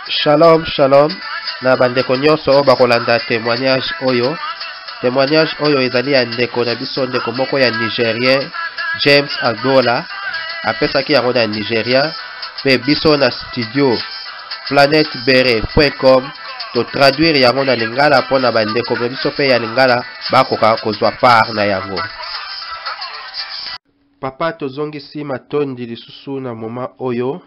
Shalom, shalom. Na bandeko nyonso oyo bakolanda témoignage oyo. Témoignage oyo ezali ya ndeko na biso ndeko moko ya Nigérien James Agola. Apesaki yango na Nigeria. Pe biso na studio planetebere.com to traduire yango na lingala mpona bandeko na biso pe ya lingala bakoka kozwa part na yango. Papa tozongisi matondi lisusu na moma oyo.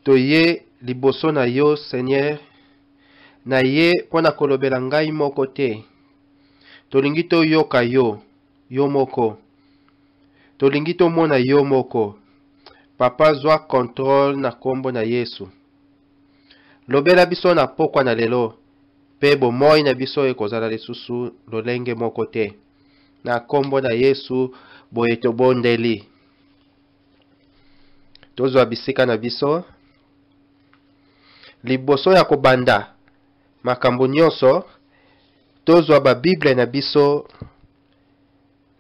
Toye liboso na yo Seigneur na ye mpona kolobela ngai moko te. Tolingi toyoka yo moko. Tolingi tomona yo moko. Papa zwa contrôle na kombo na Yesu. Lobela biso na pokwa na lelo. Pe bomoi na biso ekozala lisusu lolenge moko te. Na kombo na Yesu boye tobondeli. Tozwa bisika na biso. Liboso ya kobanda makambo nyonso tozwa ba Bible na biso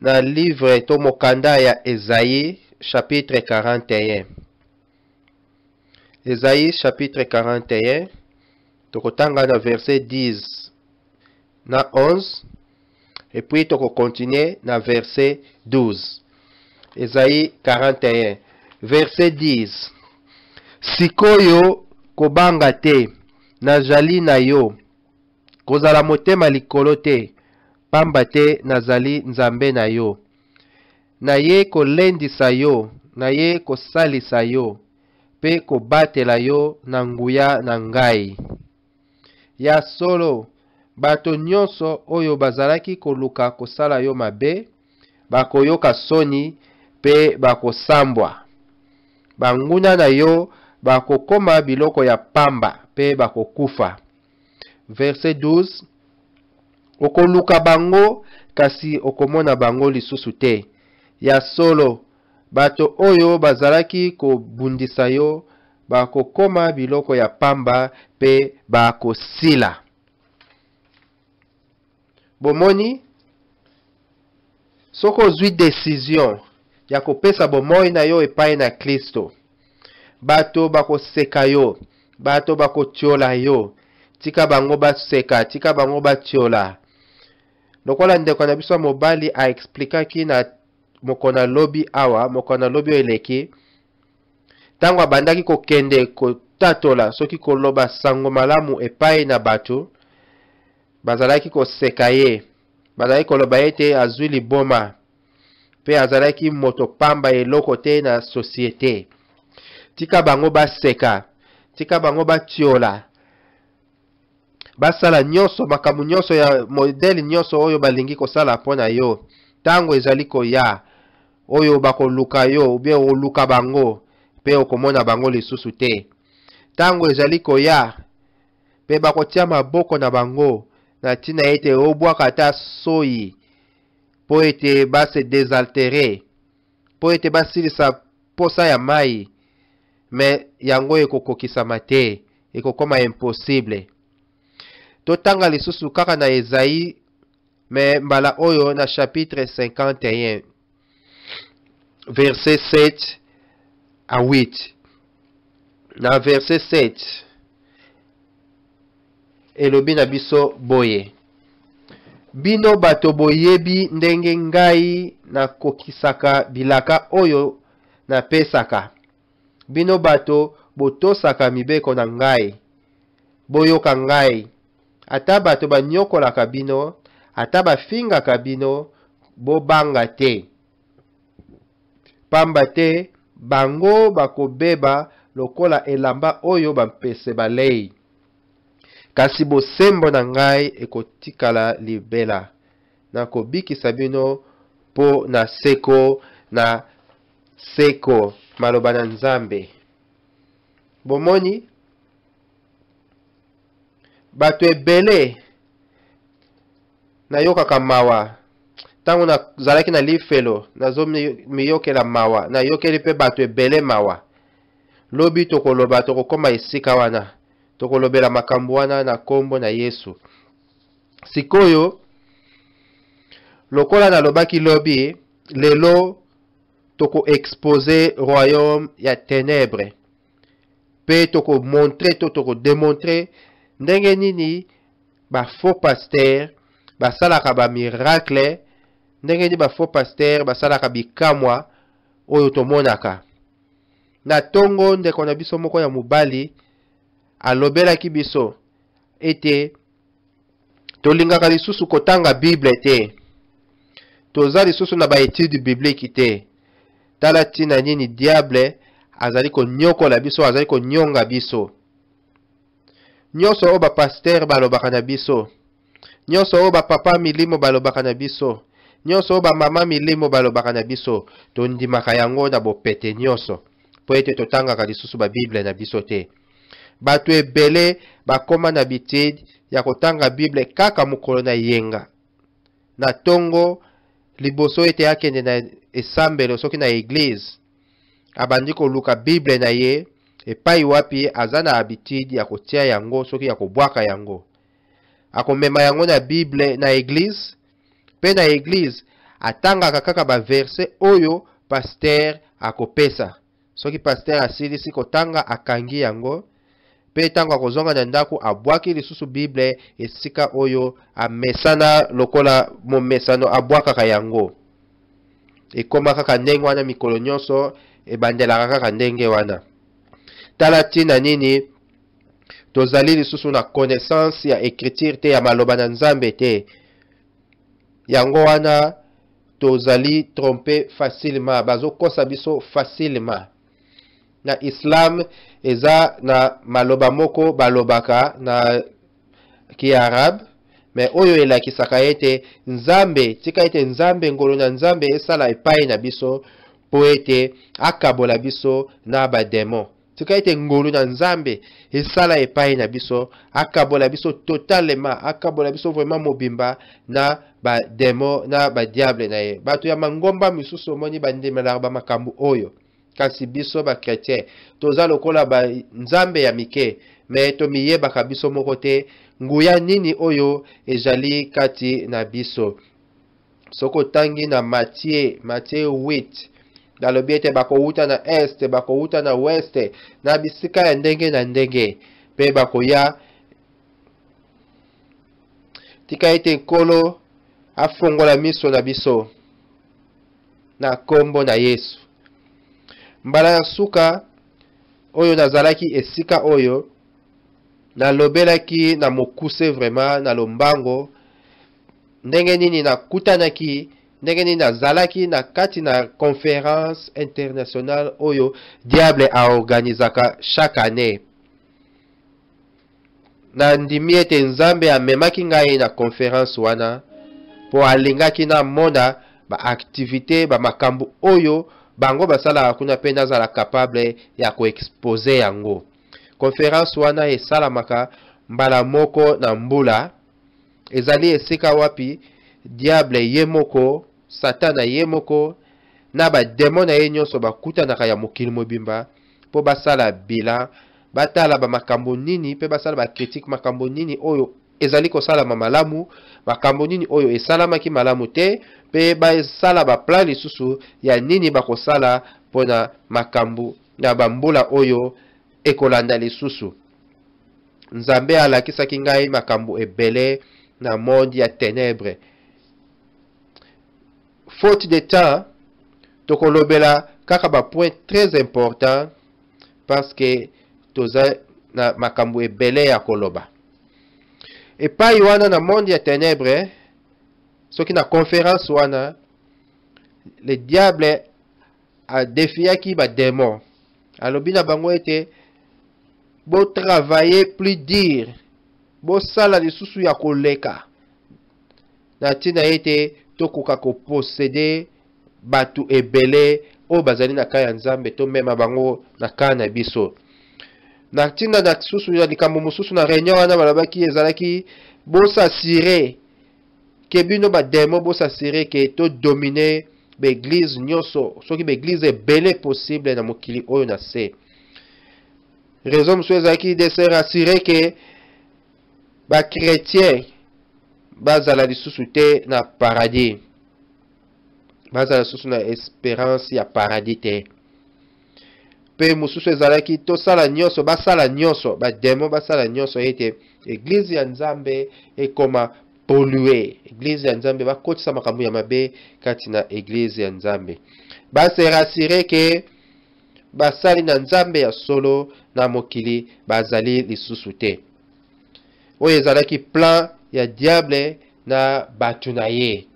na livre to mokanda ya Esaïe chapitre 41. Esaïe chapitre 41 tokotanga na verset 10 na 11 et puis toko continuer na verset 12. Esaïe 41 verset 10. Sikoyo kobanga te nazali na yo kozala motema likolo te pamba te nazali nzambe na yo na ye kolendisa yo na ye kosalisa yo pe kobatela yo na nguya na ngai ya solo bato nyonso oyo bazalaki koluka kosala yo mabe bakoyoka soni pe bakosambwa banguna na yo bakokoma biloko ya pamba pe bakokufa. Verset 12. Okoluka bango kasi okomona bango lisusu te. Ya solo bato oyo bazalaki kobundisa yo bakokoma biloko ya pamba pe bakosila. Bomoni soko ozwi décision ya kopesa bomoi na yo epai na Kristo. Bato bakoseka yo, bato bakotiola yo, tika bango baseka, tika bango batiola. Lokola ndeko na biso mobali a explikaki na mokona lobi awa, mokona lobi eleki. Tango abandaki kokende kotatola soki koloba sango malamu epai na bato, bazalaki koseka ye, bazalaki koloba ete azwi liboma, pe azalaki moto pamba eloko te na société. Tika bango baseka, tika bango batiola, basala nyonso makambo nyonso ya modeli nyonso oyo balingi kosala mpona yo. Tango ezali koya oyo bakoluka yo ou bien oluka bango pe okomona bango lisusu te. Tango ezali koya pe bakotia maboko na bango na tina ete obwaka ata soyi po ete base désaltéré, po ete basilisa posa ya mai. Mais yango ekokokisama te, ekokoma impossible. Totanga lisusu kaka na Esaïe, mais mbala oyo na chapitre 51, verset 7 à 8. Na verset 7, elobi na biso boye. Bino bato boyebi ndenge ngai na kokisaka bilaka oyo na pesaka. Bino bato botosaka mibeko na ngai, boyoka ngai, ata bato banyokolaka bino, ata bafingaka bino, bobanga te. Pamba te, bango bakobeba lokola elamba oyo bampese balei. Kasi bosembo na ngai ekotikala libela, na kobikisa bino po na seko na seko. Maloba na Nzambe. Bomoni bato ebele nayokaka mawa. Tango nazalaki na lifelo nazo miyokela mawa. Nayokeli pe bato ebele mawa. Lobi tokoloba tokokoma esika wana. Tokolobela makambo wana na kombo na Yesu. Sikoyo lokola nalobaki lobi lelo toko expose royaume ya ténèbres. Pe toko montrer to toko démontrer ndenge nini ba faux pasteur basalaka ba miracle, ndenge nini ba faux pasteur basalaka bikamwa oyo tomonaka. Na tongo ndeko na biso moko ya mobali alobelaki biso ete tolingaka lisusu kotanga Bible te, toza lisusu na ba étude biblique te. Tala tina nini diable azali konyokola biso, azali konyonga biso. Nyonso oyo bapaster balobaka na biso, nyonso oyo bapapa milimo balobaka na biso, nyonso oyo bamama milimo balobaka na biso, tondimaka yango na bopete nyonso po ete totangaka lisusu babible na biso te. Bato ebele bakoma na bitide ya kotanga Bible kaka mokolo na yenga, na tongo liboso ete akende na esambelo soki na eglise abandi koluka Bible na ye epai wapi aza na habitude ya kotia yango soki ya kobwaka yango. Akomema yango na Bible na eglise, pe na eglise atangaka kaka ba verset oyo pasteur akopesa. Soki pasteur asilisi kotanga akangi yango, pe tango akozonga na ndako abwaki lisusu Bible esika oyo amesana lokola momesano abwakaka yango. Ekoma kaka ndenge wana mikolo nyonso ebandelaka kaka ndenge wana. Tala tina nini tozali lisusu na connaissance ya écriture te, ya maloba na Nzambe te. Yango wana tozali tromper facilement, bazokosa biso facilement. Na Islam eza na maloba moko balobaka na Kiarab, mais oyo elakisaka ete Nzambe, tika ete Nzambe ngolo na Nzambe esala epai na biso po ete akabola biso na ba démon. Tika ete ngolo na Nzambe esala epai na biso akabola biso totalement, akabola biso vraiment mobimba na ba démon na ba diable na ye. Bato ya mangomba misusu moni bandemelaka ba makambu oyo. Kasi biso ba chrétien toza lokola ba Nzambe ya mike, me tomiyebaka biso moko te nguya nini oyo ezali kati na biso. Soko tangi na Matthieu 8 dalobi ete bakouta na este, bakouta na weste, na bisika ya ndenge na ndenge, pe bakoya. Tika ete nkolo afongola miso na biso na kombo na Yesu. Mbala ya suka oyo nazalaki esika oyo nalobelaki na mokuse vraiment na lombango ndenge nini nakutanaki, ndenge nini nazalaki na kati na conférence internationale oyo diable aorganizaka chaque année. Na ndimi ete Nzambe amemaki ngai na conférence wana po alingaki na mona ba activité ba makambu oyo bango basala kuna pe nazala capable ya koexpose yango. Conférence wana esalamaka mbala moko na mbula, ezali esika wapi diable ye moko, satana ye moko na ba démon na ye nyonso bakutanaka ya mokili mobimba po basala bilan, batala ba makambo nini pe basala ba critique makambo nini oyo ezali kosalama malamu, makambo nini oyo esalamaki malamu te, pe basala ba plan lisusu ya nini bakosala pona makambo na bambula oyo ekolanda lisusu. Nzambe alakisaki ngai makambo ebele na monde ya ténèbres. Faute de temps, tokolobela kaka ba point très important parce que toza na makambo ebele ya koloba. Epai wana na monde ya ténèbres, soki na conférence wana, le diable a défiaki ba démon. Alobi na bango ete bo travailler plus dur, bo sala lisusu ya koleka. Na tina ete tokoka ko posséder batu ebele o bazali na kaya Nzambe to mema bango na kana biso. Na tina na susu ya likambo mususu na réunion wana balabaki ezalaki bo s'assurer ke bino ba démon bo s'assurer ke to dominer ba église nyonso, soki ba église ebele possible na mokili oyo na se. Raison mususu ezalaki de se rassurer ke ba chrétien bazala lisusu te na paradis, bazala lisusu na espérance ya paradis te. pe mususu ezalaki tosala nyonso basala nyonso bademo basala nyonso ete église ya Nzambe ekoma pollué. Église ya Nzambe bakotisa makambo ya mabe kati na église ya Nzambe. Base rassurer ke basali na Nzambe ya solo na mokili bazali lisusu te. Oyo ezalaki plan ya diable na batu na ye.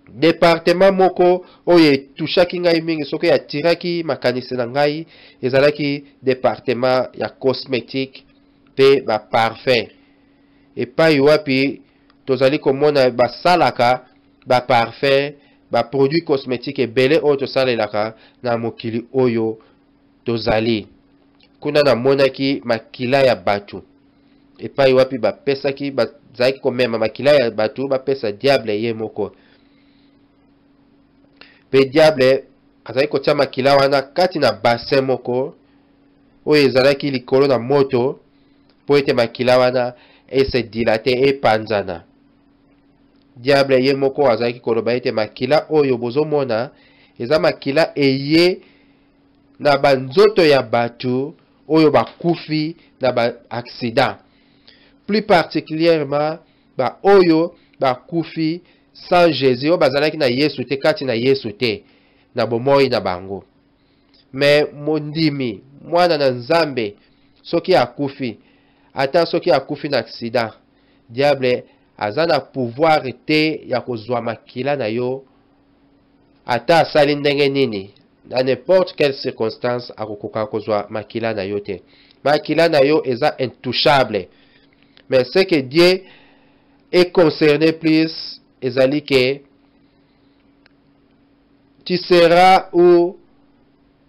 Département moko oyo etushaki ngai mingi soki atiraki makanisi na ngai ezalaki département ya cosmétique pe ba parfum. Epai wapi tozali komona basalaka ba parfum ba produit cosmétique ebele oyo tosalelaka na mokili oyo tozali. Kuna namonaki makila ya batu. Epai wapi bapesaki bazalaki komema makila ya batu bapesa diable ye moko. Pe diable azali kotia makila wana kati na bassin moko oyo ezalaki likolo na moto po ete makila wana ese dilate epanzana. Diable ye moko azalaki koloba ete makila oyo bozomona eza makila eye na banzoto ya batu oyo bakufi na ba accident. Plus particulièrement ba oyo bakufi sans Jésus oyo bazalaki na Yesu te kati na Yesu te na bomoi na bango. Mais mondimi mwana na Nzambe soki akufi ata soki akufi na accident diable aza na pouvoir te ya kozwa makila na yo ata asali ndenge nini na n'importe quelle circonstance akokoka kozwa makila na yo te. Makila na yo eza intouchable. Mais ce que Dieu est concerné plus ezali que tu seras où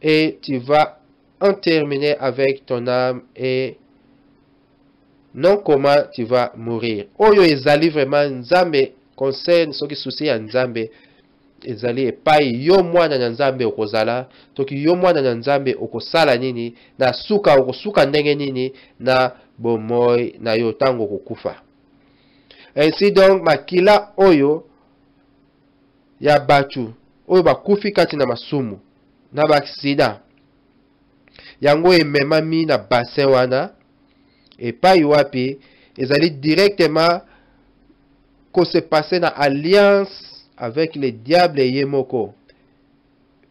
et tu vas en terminer avec ton âme et non comment tu vas mourir. Oyo ezali vraiment Nzambe concerne soki souci ya Nzambe ezali epai yo mwana na Nzambe okozala toki yo mwana na Nzambe okosala nini na suka okosuka ndenge nini na bomoi na yo tango kokufa. Ainsi donc makila oyo ya batu oyo bakufi kati na masumu na ba accident yango ememami na bassin wana epai wapi ezali directement ko se passer na alliance avec le diable ye moko.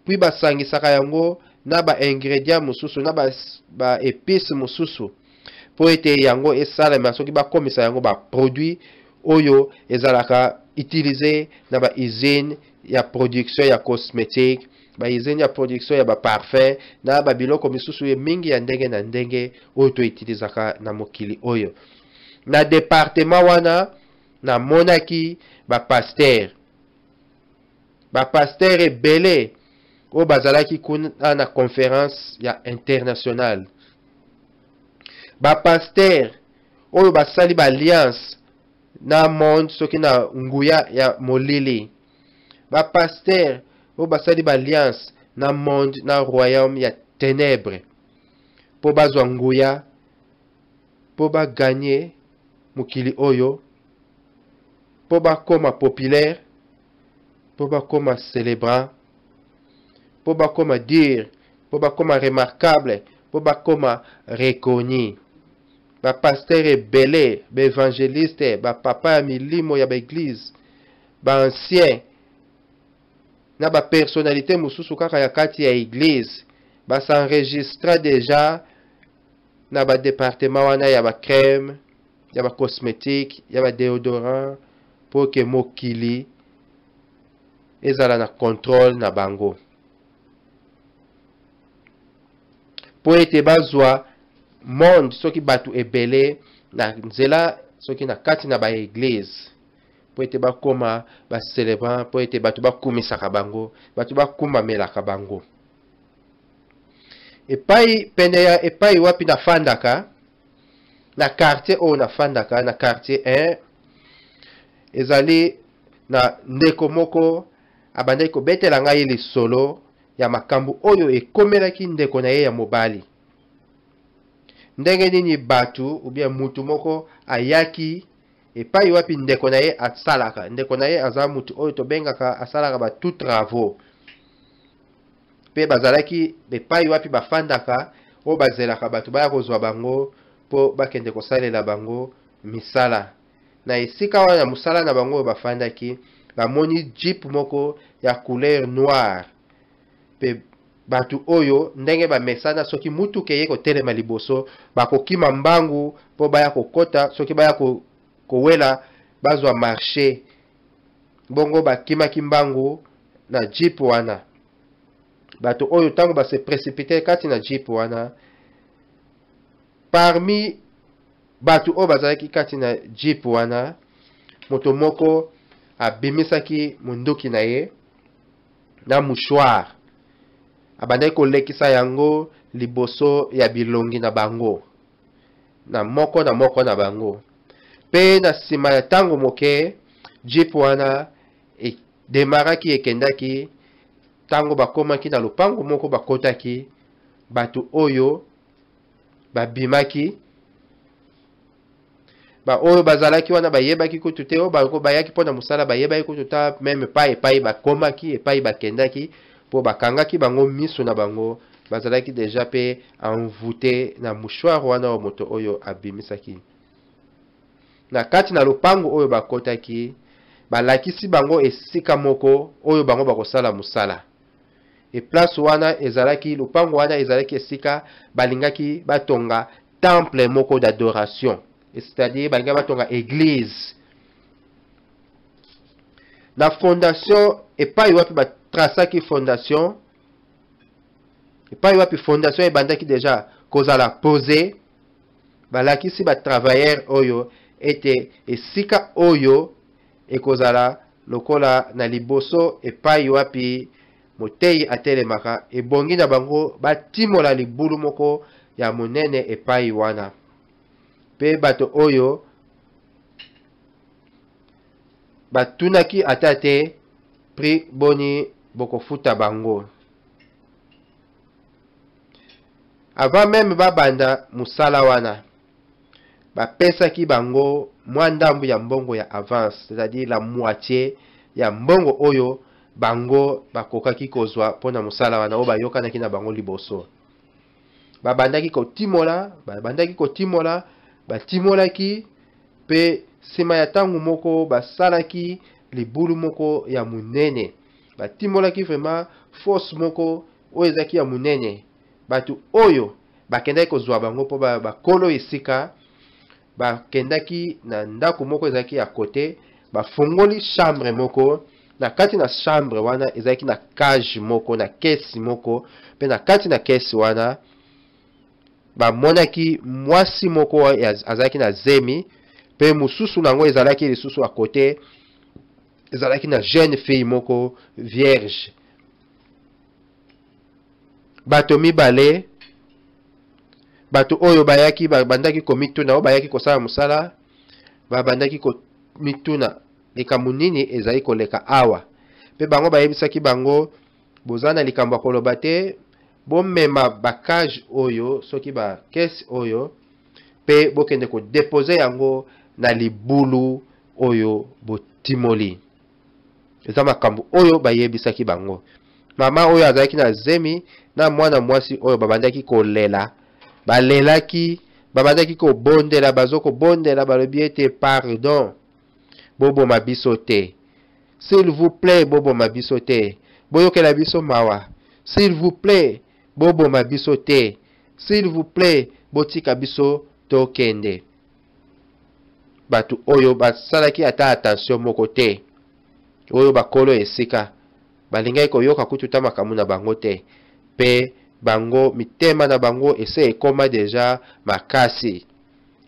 Puis basangisaka yango na ba ingrédients mususu na ba épices mususu po ete yango esalema soki bakomisa yango ba produit oyo ezalaka utilisé na ba usine ya production ya cosmétique, ba usine ya production ya ba parfum na ba biloko misusu mingi ya ndenge na ndenge oyo to utilizaka na mokili oyo. Na département wana na monaki ba pasteur. Ba pasteur ebele oyo bazalaki kuna na conférence ya internationale. Ba pasteur oyo basali ba alliance na monde soki na nguya ya molili. Ba pasteur oyo basali ba alliance na monde na royaume ya ténèbres po bazwa nguya po ba gagner mokili oyo po bakoma populaire po bakoma célébrant po bakoma dire po bakoma remarquable po bakoma reconnu. Ba pasteur ebele ba évangéliste ba papa ya milimo ya ba église ba ancien na ba personnalité mususu kaka ya kati ya église ba s'enregistra déjà na ba département wana ya ba crème ya ba cosmétique ya ba déodorant pour que mokili ezala na contrôle na bango po ete bazwa monde soki batu ebele na nzela soki na kati na ba église po ete bakoma ba célébrant po ete batu bakumisaka bango batu bakumamelaka bango. Epai pene ya epai wapi na fandaka na quartier oyo na fandaka na quartier 1 ezali na ndeko moko abandaki kobetela ngai lisolo ya makambo oyo ekomelaki ndeko na ye ya mobali. Ndenge nini batu ubia mutu moko ayaki epai wapi ndeko na ye asalaka. Ndeko na ye aza mutu oyo tobengaka asalaka ba tout travaux. pe bazalaki epai wapi bafandaka o bazelaka bato baya kozwa bango po bakende kosalela bango misala. Na esika wana musala na bango bafandaki bamoni jeep moko ya couleur noire. Pe batu oyo ndenge bamesana soki mutu keye kotelema liboso bakokima mbangu po baya kokota soki baya kowela bazwa marché. Bongo bakimaki mbangu na jeep wana. Batu oyo tango base précipiter kati na jeep wana, parmi batu oyo bazalaki kati na jeep wana, moto moko abimisaki munduki na ye na mouchoir. Abandaki kolekisa yango liboso ya bilongi na bango, na moko na bango. Pe na sima ya tango moke jeep wana demaraki ekendaki. Tango bakomaki na lupango moko bakotaki, batu oyo babimaki. Ba oyo bazalaki wana bayebaki kutu te, o bako bayaki pona musala bayebaki kutu ta, meme pa epai bakomaki epai bakendaki po bakangaki bango miso na bango, bazalaki deja pe envoûté na mouchoir wana o moto oyo abimisaki. Na kati na lupango oyo bakotaki, balakisi bango esika moko oyo bango bakosala musala. E place wana ezalaki, lupango wana ezalaki esika balingaki batonga temple moko d'adoration, c'est-à-dire balingaki batonga église. Na fondation epai wapi batrasaki fondation, epai wapi fondation ebandaki deja kozala posé, balakisi ba travailleur oyo ete esika oyo ekozala lokola na liboso epai wapi motei atelemaka, ebongi na bango batimola libulu moko ya monene epai wana. Pe bato oyo batunaki atate pri boni bokofuta bango. Avant même babanda musala wana, bapesaki bango mwa ndambu ya mbongo ya avance, c'est-à-dire la moitié ya mbongo oyo bango bakokaki kozwa pona musala wana o bayokanaki na bango liboso. Babandaki kotimola, batimolaki pe sima ya tangu moko basalaki libulu moko ya munene. Batimolaki vraiment force moko oyo ezaki ya munene. Batu oyo bakendaki kozwa bango po bakolo esika, bakendaki na ndako moko ezalaki ya kote, bafungoli chambre moko. Na kati na chambre wana ezalaki na cage moko, na kesi moko, pe na kati na kesi wana bamonaki mwasi moko azalaki na zemi, pe mususu nango ezalaki lisusu à côté, ezalaki na jeune fille moko vierge. Bato mibale, bato oyo bayaki bandaki komituna, o bayaki kosala musala, babandaki komituna likambo nini ezali koleka awa. Pe bango bayebisaki bango, bozana likambo koloba te, bomema bakage oyo, soki ba kesi oyo, pe bokende ko depose yango na libulu oyo botimoli. Eza makambo oyo bayebisaki bango. Mama oyo azalaki na zemi na mwana mwasi oyo babandaki kolela, balelaki, babandaki kobondela, bazoko bondela balobi ete pardon, bobo mabiso te. S'il vous plaît, bobo mabiso te. Boyokela biso mawa. S'il vous plaît, bobo mabiso te. S'il vous plaît, botika biso tokende. Batu oyo basalaki ata attention moko te. Oyo bakolo esika, balingaki koyoka kututa makambo na bango te. Pe bango mitema na bango ese ekoma deja makasi.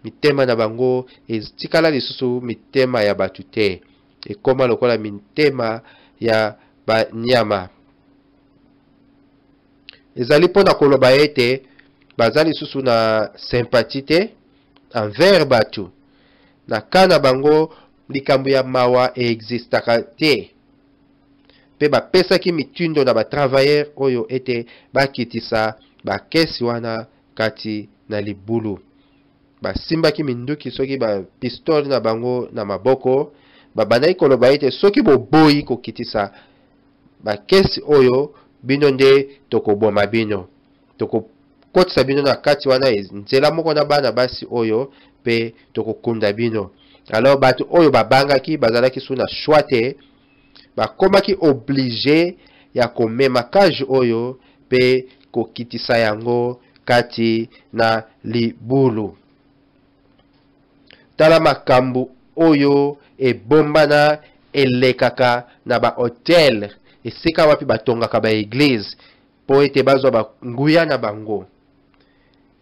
Mitema na bango etikala lisusu mitema ya batu te, ekoma lokola mitema ya banyama. Ezali pona koloba ete bazali lisusu na sympathie te envers batu. Na kana bango likambo ya mawa existaka te. Pe bapesaki mitundo na batravailleur oyo ete bakitisa bakesi wana kati na libulu. Basimbaki minduki soki ba pistole na bango na maboko, babandaki koloba ete soki boboyi kokitisa bakesi oyo bino nde tokoboma bino, tokokotisa bino na kati wana nzela moko na bana basi oyo pe tokokunda bino. Alors bato oyo babangaki bazalaki suna choix te, bakomaki obligé ya komema cage oyo pe kokitisa yango kati na libulu. Tala makambo oyo ebombana elekaka na ba hotel esika wapi batongaka ba église po ete bazwa ba nguya na bango.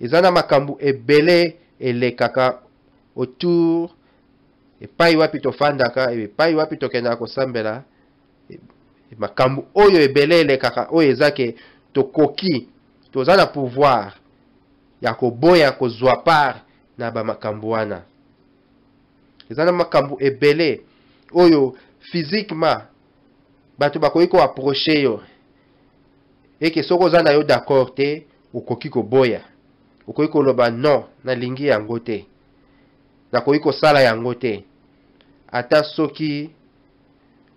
Ezana makambo ebele elekaka autour epai wapi tofandaka epai wapi tokendaka kosambela. Makambo oyo ebele elekaka oyo ezake tokoki toza na pouvoir ya koboya kozwa part na ba makambo wana. Ezana makambo ebele oyo physiquement bato bakoki ko approcher yo eke soko oza na yo d'accord te okoki koboya, okoki koloba non nalingi yango te, nakoki kosala yango te. Ata soki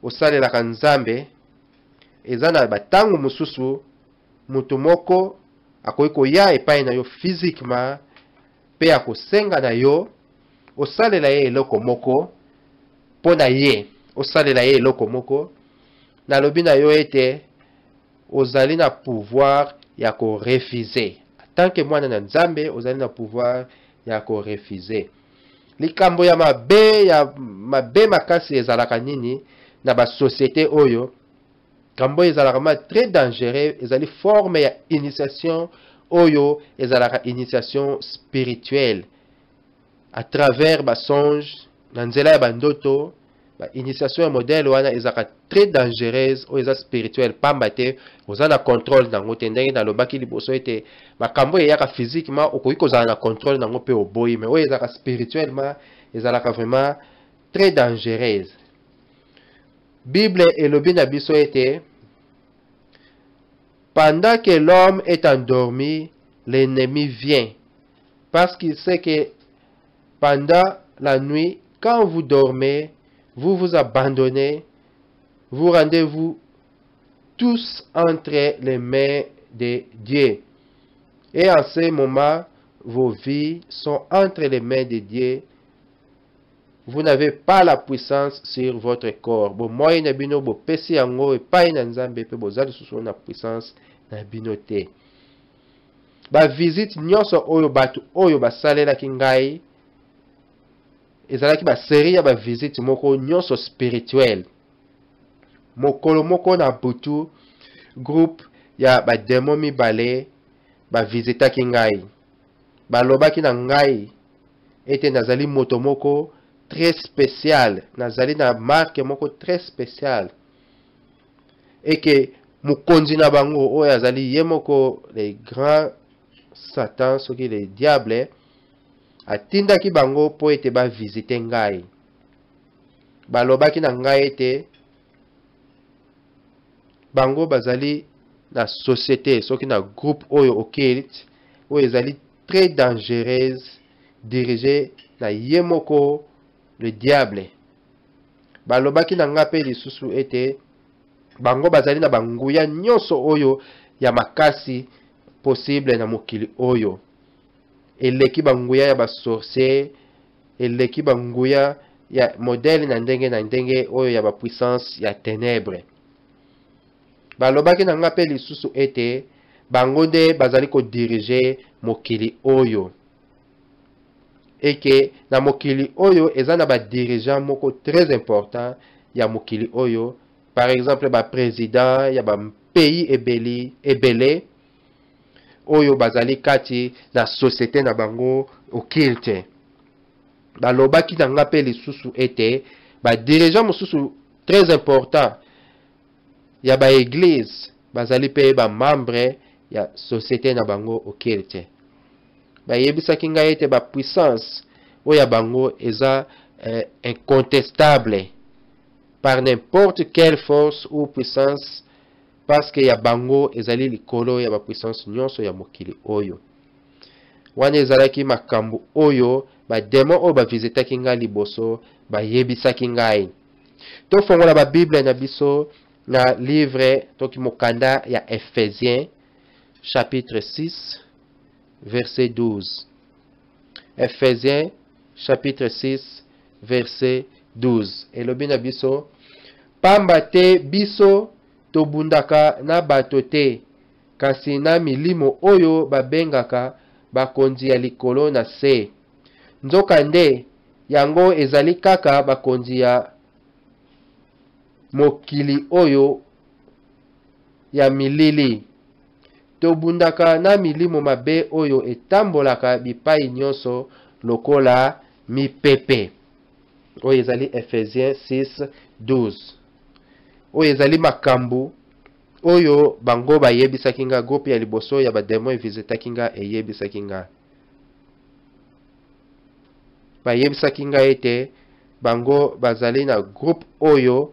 osalelaka Nzambe eza na batango mosusu mutu moko akoki koya epai na yo physiquement pe akosenga na yo osalela ye eloko moko mpo na ye, osalela ye eloko moko nalobi na yo ete ozali na pouvoir ya korefuser. Tant que mwana na Nzambe ozali na pouvoir ya korefuser. Likambo ya mabe makasi ezalaka nini na ba société oyo, kambo ezalaka très dangereux, ezali forme ya initiation oyo ezalaka initiation spirituelle à travers ba songe na nzela ya bandoto. Ba initiation ya modèle wana ezaka très dangereuse oyo eza spirituelle pamba te oza na contrôle nango te, ndenge nalobaki liboso ete makambo eyaka physiquement okoki kozala na contrôle nango mpe oboyi, mais oyo ezaka spirituellement ezalaka vraiment très dangereuse. Bible elobi na biso ete pendant que l'homme est endormi, l'ennemi vient, parce qu'il sait que pendant la nuit, quand vous dormez, vous vous abandonnez, vous rendez-vous tous entre les mains de Dieu. Et en ce moment, vos vies sont entre les mains de Dieu. Vous n'avez pas la puissance sur votre corps. Bo moyi na bino bo pesi yango epai na Nzambe pe bozali susu na puissance na bino te. Ba visite nyonso oyo batu oyo basalelaki ngai ezalaki ba série ya ba visite moko nyonso spirituel. Mokolo moko na butu groupe ya ba démon mibale ba visitaki ngai. Balobaki na ngai ete nazali moto moko très spécial, nazali na marque moko très spécial, et que mukonzi na bango oyo azali ye moko le grand Satan, soki le diable, atindaki bango po ete ba visite ngai. Balobaki na ngai ete bango bazali na société, soki na groupe oyo occulte oyo ezali très dangereuse, dirigée na ye moko le diable. Balobaki na nga pe lisusu ete bango bazali na banguya nyonso oyo ya makasi possible na mokili oyo. Eleki banguya ya basorcier, eleki banguya ya modèle na ndenge oyo ya ba puissance ya ténèbres. Balobaki na nga pe lisusu ete bango nde bazali ko diriger mokili oyo. Et que na mokili oyo eza na ba dirigeant moko très important ya mokili oyo, par exemple ba président ya ba pays ebele oyo bazali kati na société na bango occulte. Balobaki na nga pe lisusu ete ba dirigeant mosusu très important ya ba église bazali pe ba membre ya société na bango occulte. Bayebisaki ngai ete ba puissance oya bango eza incontestable par n'importe quelle force ou puissance, parce que ya bango ezali likolo ya ba puissance nyonso ya mokili oyo. Wana ezalaki makambo oyo ba démon oyo ba visitaki ngai liboso bayebisaki ngai. Tofongola ba Bible na biso na livre toki mokanda ya Ephésiens chapitre 6 verset 12. Ephésiens chapitre 6 verset 12. Elobi na biso, pamba te biso tobundaka na bato te, kasi na milimo oyo babengaka bakonzi ya likolo na se. Nzoka nde yango ezali kaka bakonzi ya mokili oyo ya milili. Tobundaka na milimo mabe oyo etambolaka bipai nyonso lokola mipepe. Oyo ezali Ephésiens 6 12. Oyo ezali makambu oyo bango bayebisaki nga, groupe ya liboso ya bademo evisitaki nga eyebisaki nga. Bayebisaki nga ete bango bazali na groupe oyo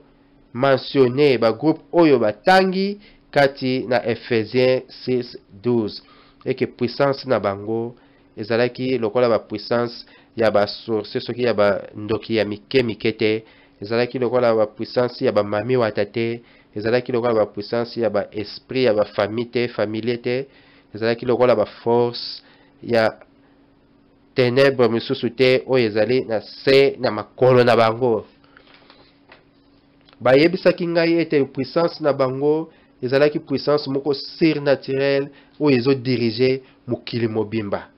mentionné, ba groupe oyo batangi kati na Ephésiens 6 12. Eke puissance na bango ezalaki lokola ba puissance ya ba source soki ya ba ndoki ya mike mikete, ezalaki lokola ba puissance ya ba mami watate, ezalaki lokola ba puissance ya ba esprit ya ba famille familier te, ezalaki lokola ba force ya ténèbres misusu te oyo ezali na se na makolo na bango. Bayebisaki ngai ete puissance na bango ezalaki puissance moko surnaturelle oyo ezo dirige mokili mobimba.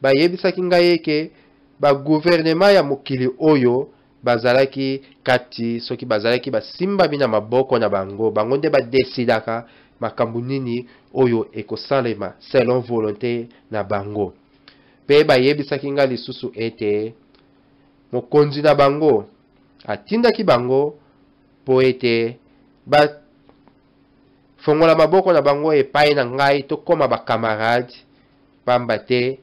Bayebisaki ngai eke ba gouvernement ya mokili oyo bazalaki kati, soki bazalaki basimba bina maboko na bango, bango nde badesidaka makambo nini oyo ekosalema selon volonté na bango. Pe bayebisaki ngai lisusu ete mokonzi na bango atindaki bango po ete fongola maboko na bango epai na ngai tokoma bakamarade, pamba te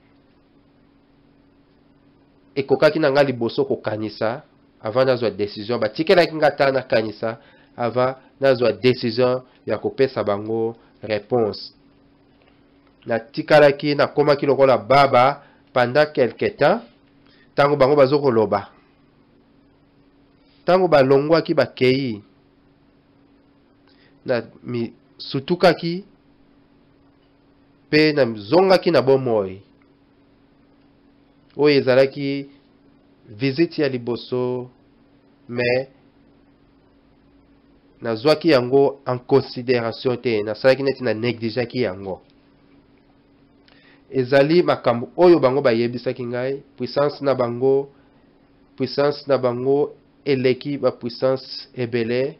ekokaki na ngai liboso kokanisa avant nazwa décision. Batikelaki nga ta nakanisa avant nazwa décision ya kopesa bango réponse. Natikalaki nakomaki lokola baba pendant quelque temps, tango bango bazokoloba, tango balongwaki bakei na sutukaki pe na zongaki na bomoi oyo ezalaki visite ya liboso, mais nazwaki yango en considération te, nasalaki neti na négligaki yango. Ezali makambo oyo bango bayebisaki ngai, puissance na bango eleki ba puissance ebele,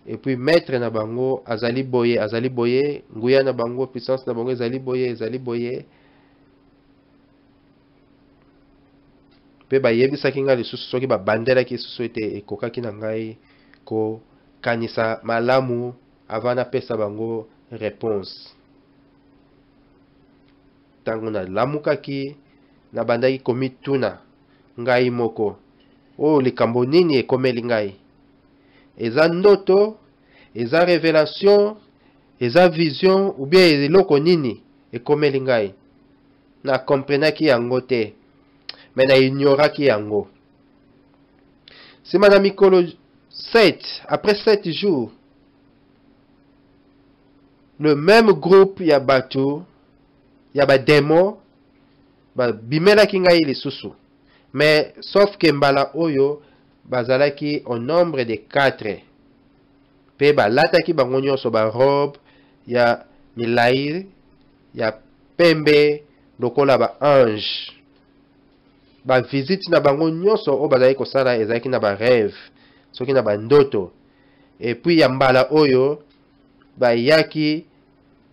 et puis maître na bango azali boye, nguya na bango puissance na bango ezali boye. Pe bayebisaki ngai lisusu soki babandelaki lisusu ete ekokaki na ngai ko kanisa malamu avant napesa bango réponse. Tango na lamukaki na bandaki komituna ngai moko, o likambo nini ekomeli ngai? Eza ndoto, eza révélation, eza vision, ou bien eloko nini ekomeli ngai? Na komprenaki yango te, mais na ignoraki yango. Sima na mikolo 7, après 7 jours, le même groupe ya bato ya ba démon ba bimelaki ngai lisusu, mais sauf que mbala oyo bazalaki au nombre de 4, pe balataki bango nyonso ba robe ya milayi ya pembe lokola ba ange. Ba visite na bango nyonso o bazalaki kosala ezalaki na ba rêve, soki na ba ndoto. Et puis ya mbala oyo bayaki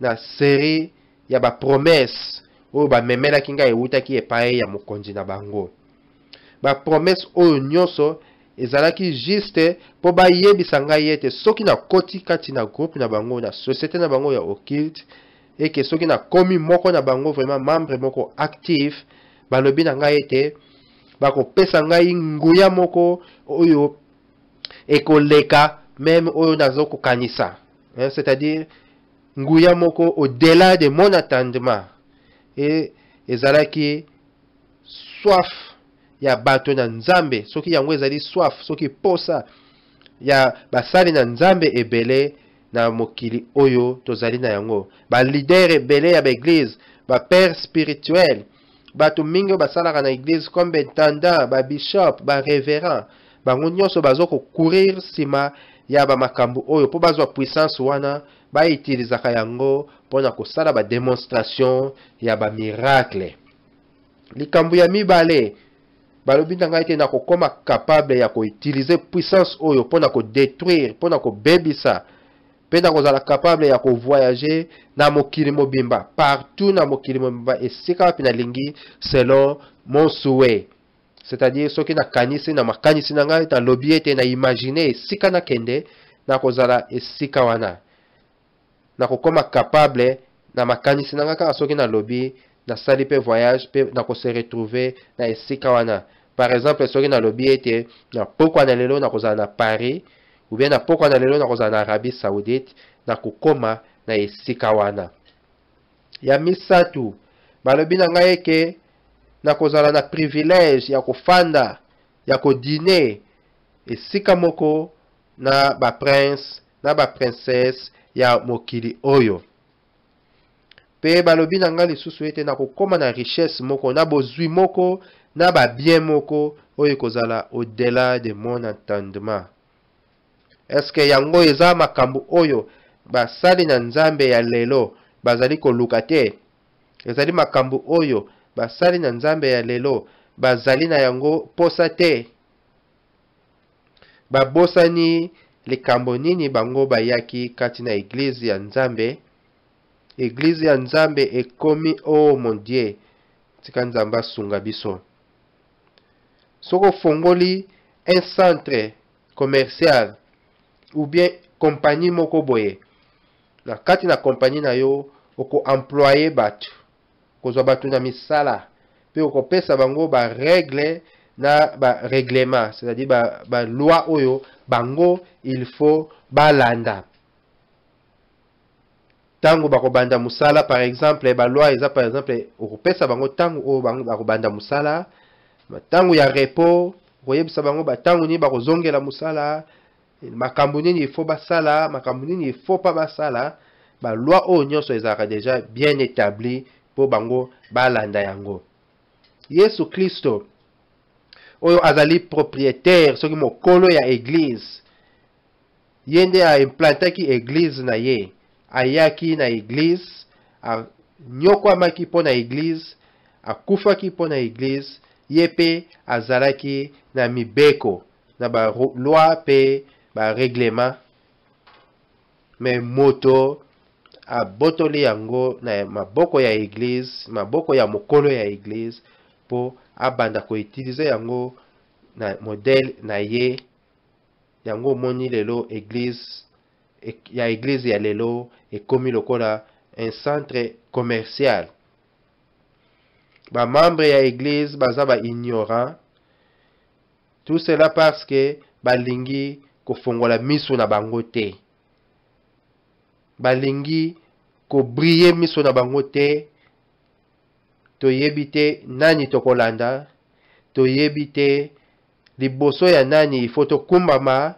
na série ya ba promesse oyo bamemelaki ngai eutaki epai ya mokonzi na bango. Ba promesse oyo nyonso ezalaki juste po bayebisa ngai ete soki na koti kati na groupe na bango, na société na bango ya occulte, et que soki na komi moko na bango vraiment membre moko actif, balobi na ngai ete bakopesa ngai nguya moko oyo ekoleka même oyo nazo kokanisa, c'est-à-dire nguya moko au-delà de mon attendement. Et ezalaki soif ya bato na nzambe, soki yango ezali soif, soki posa ya basali na nzambe ebele na mokili oyo tozali na yango. Ba leader ebele ya ba église, ba père spirituel, bato mingi basalaka na église comme intendant, ba bishop, ba révérend, bango nyonso bazoko courir sima ya ba makambo oyo po bazwa puissance wana ba utilizaka yango pona kosala ba démonstration ya ba miracle. Likambo ya mibale balobi na ngai te na kokoma capable ya koutiliser puissance oyo pona ko détruire, pona ko bebisa, pe na kozala capable ya ko voyager na mokili mobimba, partout na mokili mobimba esika wapi na lingi selon mon souhait. C'est-à-dire soki na kanisi na makanisi na ngai na lobi ete na imaginer esika na kende na kozala esika wana. Na kokoma capable na makanisi na ngai kaka soki na lobi na sali pe voyage pe na ko se retrouver na esika wana. Par exemple soki na lobi ete na pokwa na lelo na kozala na Paris ou bien na pokwa na lelo na kozala na Arabie Saoudite, na kokoma na esika wana. Ya misatu balobi na ngai ke na kozala na privilège ya kofanda ya kodine esika moko na ba prince na ba princesse ya mokili oyo. Pe balobi na ngai lisusu ete na kokoma na richesse moko na bozwi moko na ba bien moko oyo kozala au-delà de mon entendement. Est-ce que yango eza makambo oyo basali na nzambe ya lelo bazali koluka te? Ezali makambo oyo basali na nzambe ya lelo bazali na yango posa te? Babosani likambo nini bango bayaki kati na église ya nzambe? Église ya nzambe ekomi oh mon Dieu, tika nzambe asunga biso. Soko fongoli un centre commercial ou bien compagnie moko boye, na kati na compagnie na yo oko employer batu, kozwa batu na misala, pe oko pesa bango ba règle na ba règlement, c'est-à-dire ba loi oyo bango il faut balanda. Tango bako banda musala par exemple, ba loi eza par exemple oko pesa bango tango o bango bako banda musala, tango ya repos koyebisa bango ba tango ni bako zongela musala, makambo nini il faut basala, makambo nini il faut pas basala. Ba loi oyo nyonso ezaka déjà bien établi po bango balanda yango. Yesu Kristo oyo azali propriétaire soki mokolo ya église, yende a implantaki église na ye, ayaki na église, anyokwamaki mpo na église, akufaki mpo na église, ye pe azalaki na mibeko na ba loi pe ba règlement, mais moto abotoli yango na maboko ya église, maboko ya mokolo ya église po abanda ko utiliser yango na modèle na ye. Yango moni lelo église ya église ya lelo ekomi lokola un centre commercial. Ba membre ya église baza ba ignorant. Tout cela parce que balingi kofongola miso na bango te. Balingi ko briller miso na bango te. Toyebi te nani tokolanda, toyebi te liboso ya nani ifo tokumbama,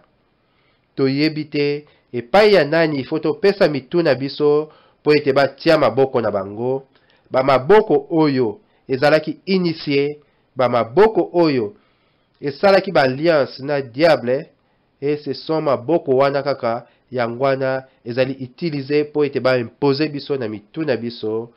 toyebi te epai ya nani ifo topesa mituna biso po ete batia maboko na bango. Ba maboko oyo ezalaki initié, ba maboko oyo esalaki ba alliance na diable, et ce sont maboko wana kaka yangwana ezali utiliser po ete ba imposer biso na mituna biso.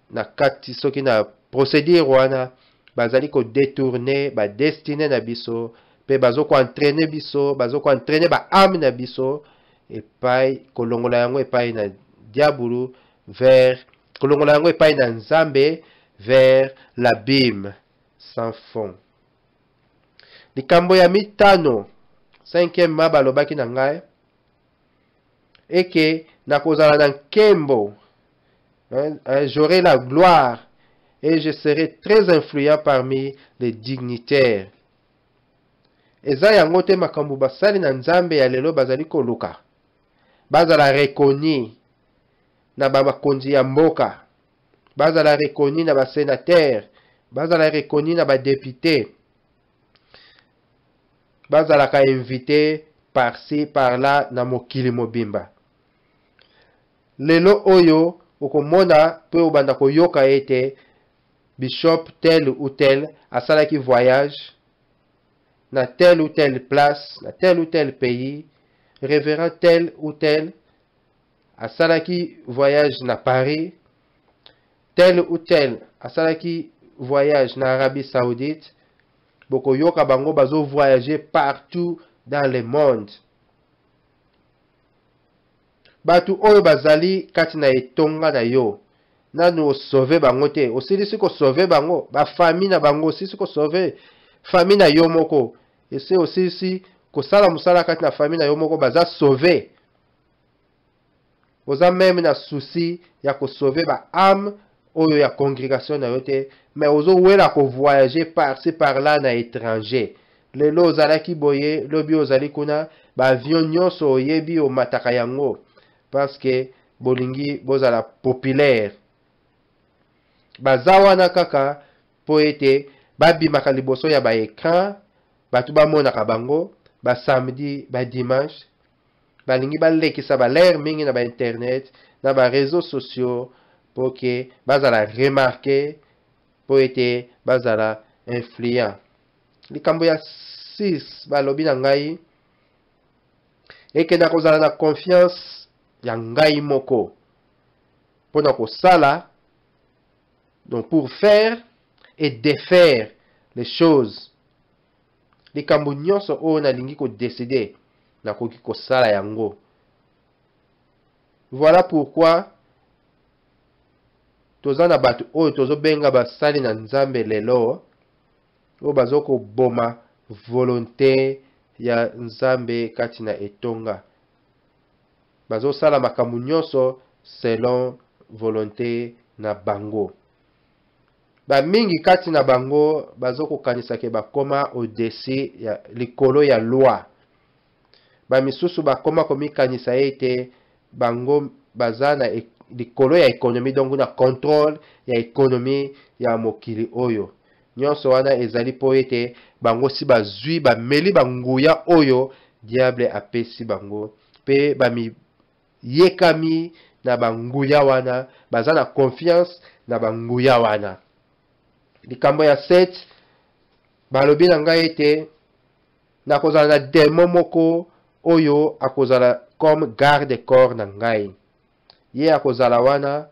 Na kati soki na procédure wana bazali ko détourner ba destiné na biso, pe bazo ko entraîner biso, bazo ko entraîner ba âme na biso epai kolongola yango epai na diabulu, vers kolongola yango epai na nzambe, vers l'abîme sans fond. Likambo ya mitano, cinquième ma balobaki na ngai eke nakozala na nkembo. J'aurai la gloire et je serai très influent parmi les dignitaires. Eza yango te makambo basali na nzambe ya lelo bazali koluka. Bazala reconnu na ba makonzi ya mboka. Bazala reconnu na ba sénateur. Bazala reconnu na ba député. bazalaka invité par-ci par-là na mokili mobimba. Lelo oyo okomona pe obanda koyoka ete bishop tel ou tel asalaki voyage na telle ou telle place, na tel ou tel pays, révérend tel ou tel asalaki voyage na Paris, tel ou tel asalaki voyage na Arabie Saoudite. Boko yoka bango bazo voyager partout dans le monde. Batu oyo bazali kati na etonga na yo. Nanu sauver bango te. Osilisi ko sauver bango. Ba famille na bango osilisi ko sauver. Famille na yo moko. Ese osilisi ko sala musala kati na famille na yo moko baza sauver. Oza même na souci ya ko sauver ba âme oyo ya congrégation na yo te. Mais ozo wela ko voyager par-ci par-là na étranger. Lelo ozalaki boye, lobi ozali kuna, ba avion nyonso oyebi o mataka yango. Parce que bolingi bozala populaire. Baza wana kaka po ete babimaka liboso ya ba écran, batu bamonaka bango, ba samedi, ba dimanche, balingi balekisa ba l'air mingi na ba internet, na ba réseaux sociaux, po ke bazala remarqué, po ete bazala influent. Likambo ya 6 balobi na ngai ekenda kozala na confiance ya ngai moko pona kosala, donc pour faire et défaire les choses. Likambo nyonso oyo nalingi kodécider nakoki kosala yango. Voilà pourquoi toza na batu oyo tozobenga basali na Nzambe lelo oyo bazoko boma volonté ya Nzambe kati na etonga. Bazosala makambo nyonso selon volonté na bango. Ba mingi kati na bango bazoko kanisa ke bakoma au-dessus ya likolo ya loi. Ba misusu bakoma komikanisa ete bango baza na likolo ya économie, donc na contrôle ya économie ya mokili oyo. Nyonso wana ezali po ete bango si bazwi bameli banguya oyo diable apesi bango, pe bami yekami na banguya wana, baza na confiance na banguya wana. Likambo ya 7 balobi na ngai ete nakozala na démon moko oyo akozala comme garde corps na ngai. Ye akozala wana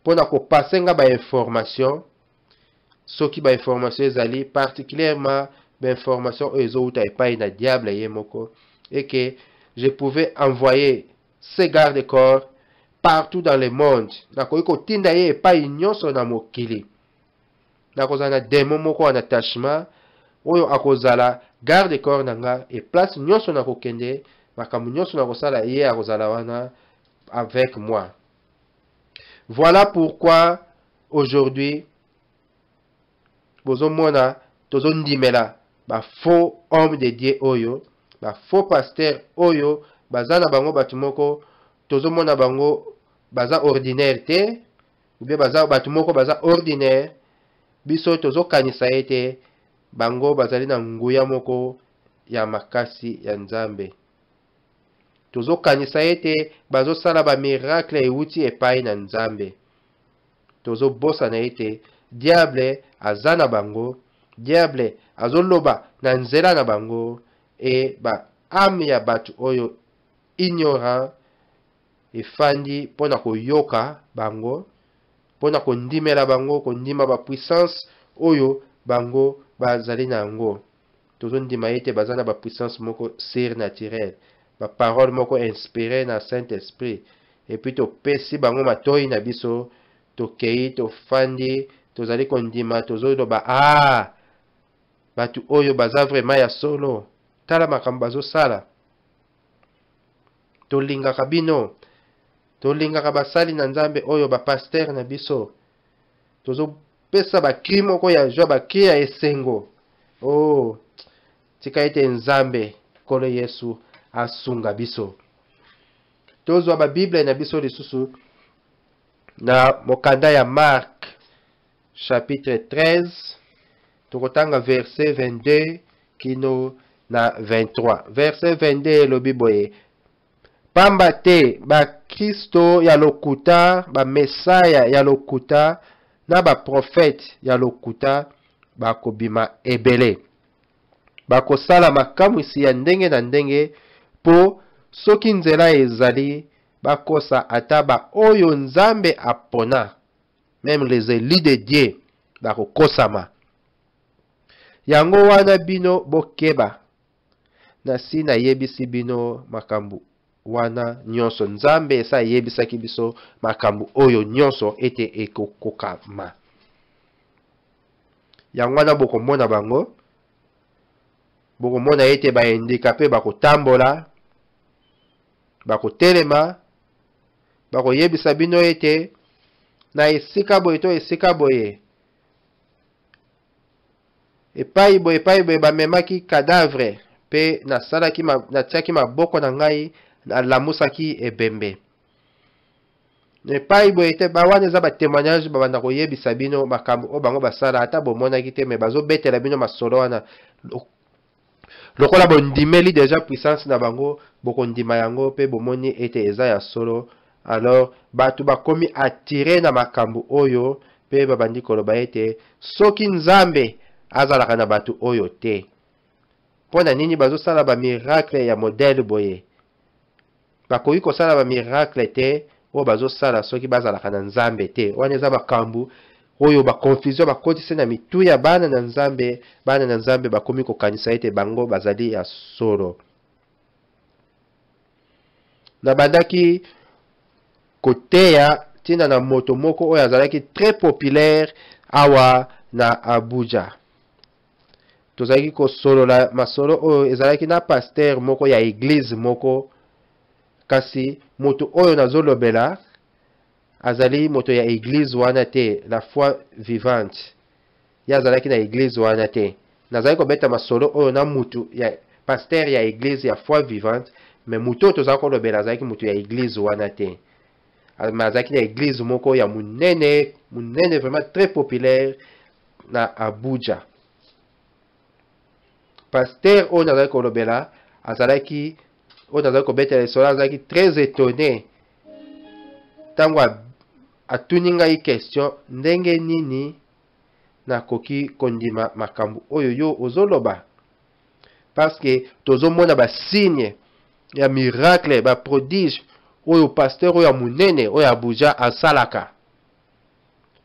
pona kopase nga ba information, soki ba information ezali particulièrement ba information oyo ezouta epai na diable ye moko, et que je pouvais envoyer ces garde corps partout dans le monde. Nakoki kotinda ye epai nyonso na mokili. Nakozala na démon moko en attachement oyo akozala garde corps na nga, et place nyonso nakokende makambo nyonso nakosala ye akozala wana avec moi. Voilà pourquoi aujourd'hui bozomona tozondimela ba faux homme de Dieu oyo, ba faux pasteur oyo baza na bango batu moko tozomona bango baza ordinaire te, ou bien baza batu moko baza ordinaire, biso tozokanisa ete bango bazali na nguya moko ya makasi ya Nzambe. Tozokanisa ete bazosala ba miracle euti epai na Nzambe. Tozobosa na ete diable aza na bango, diable azoloba na nzela na bango, e ba ame ya batu oyo ignorant efandi pona koyoka bango, pona kondimela bango, kondima ba puissance oyo bango bazali na yango. Tozondima ete baza na ba puissance moko surnaturelle, ba parole moko inspirée na Saint-Esprit, et puis topesi bango matoi na biso, tokei tofandi tozali kondima tozoloba batu oyo baza vraiment ya solo, tala makambo bazosala. Tolingaka bino, tolingaka basali na Nzambe oyo ba pasteur na biso, tozopesa ba cri moko ya joie, ba cri ya esengo. Oh, tika ete Nzambe kolo Yesu asunga biso. Tozwa ba Bible na biso lisusu na mokanda ya Marc chapitre 13 tokotanga verset 22 kino na 23. Verset 22 lobi boye. Pamba te ba Kristo ya lokuta, ba Mesaya ya lokuta, na ba prophète ya lokuta, ba kobima ebele. Ba kosala makamwisi ya ndenge na ndenge, po soki nzela ezali, ba kosa ata ba oyo Nzambe apona. Même les élus de Dieu, ba kokosama. Yango wana bino bokeba. Na si na yebisi bino makambu wana nyonso. Nzambe esa yebisaki biso makambu oyo nyonso ete ekokokama. Yango wana bokomona bango. Bokomona ete ba handicapé bakotambola. Bakotelema. Bakoyebisa bino ete na esika boye to esika boye. Epai boye bamemaki cadavre. Pe natiaki maboko na ngai na lamusaki ebembe. Epai boye te bawana eza ba témoignage babanda koyebisa bino makambo o bango basala ata bomonaki te me bazobetela bino masolo wana. Lokola bondimeli déjà puissance na bango bokondima yango pe bomoni ete eza ya solo. Alors batu bakomi attiré na makambo oyo pe babandi koloba ete soki Nzambe azalaka na batu oyo te. Pona nini bazosala ba miracle ya modèle boye. Bakoki kosala ba miracle te o bazosala soki bazalaka na Nzambe te. Wana eza makambo oyo ba confusion bakotisi na mitu ya bana na Nzambe bakomi kokanisa ete bango bazali ya solo. Na bandaki koteya tina na moto moko oyo azalaki très populaire awa na Abuja. Tozalaki kosolola masolo oyo ezalaki na pasteur moko ya église moko, kasi moto oyo nazolobela azali moto ya église wana te, la foi vivante. Ya azalaki na église wana te. Nazalaki kobeta masolo oyo na mutu ya pasteur ya église ya foi vivante, mais moto oyo tozalaki kolobela azalaki moto ya église wana te. Azalaki na église moko ya munene vraiment très populaire na Abuja. Pasteur oyo nazalaki kolobela azalaki oyo nazalaki kobetela lisolo azalaki très étonné tango atuni ngai question ndenge nini nakoki kondima makambo oyo yo ozoloba, parce que tozomona ba signe ya miracle ba prodige oyo pasteur oyo ya munene oyo Abuja asalaka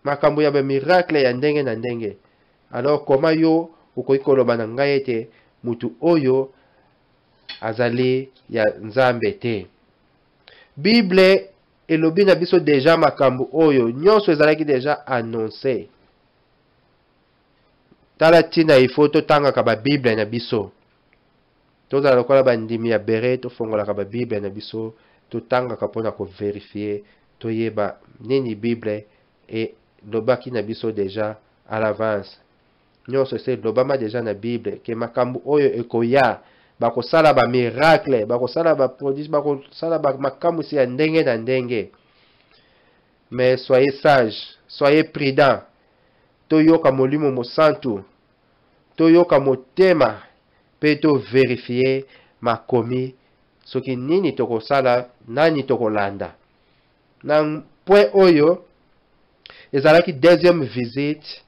makambo ya ba miracle ya ndenge na ndenge. Alors comment yo ukoki koloba na ngai ete mutu oyo azali ya Nzambe te? Bible elobi na biso deja makambo oyo nyonso ezalaki deja annoncé. Tala tina ifo totangaka ba Bible na biso. Tozala lokola bandimi ya bere tofongolaka ba Bible na biso totangaka mpona kovérifier toyeba nini Bible elobaki na biso deja à l'avance. Nyonso se lobama deja na Bible ke makambo oyo ekoya, bakosala ba miracle, bakosala ba prodige, bakosala ba makambo si ya ndenge na ndenge. Mais soyez sages, soyez prudents. Toyoka molimo mosantu, toyoka motema, pe to vérifier makomi soki nini tokosala, nani tokolanda. Na point oyo ezalaki deuxième visite.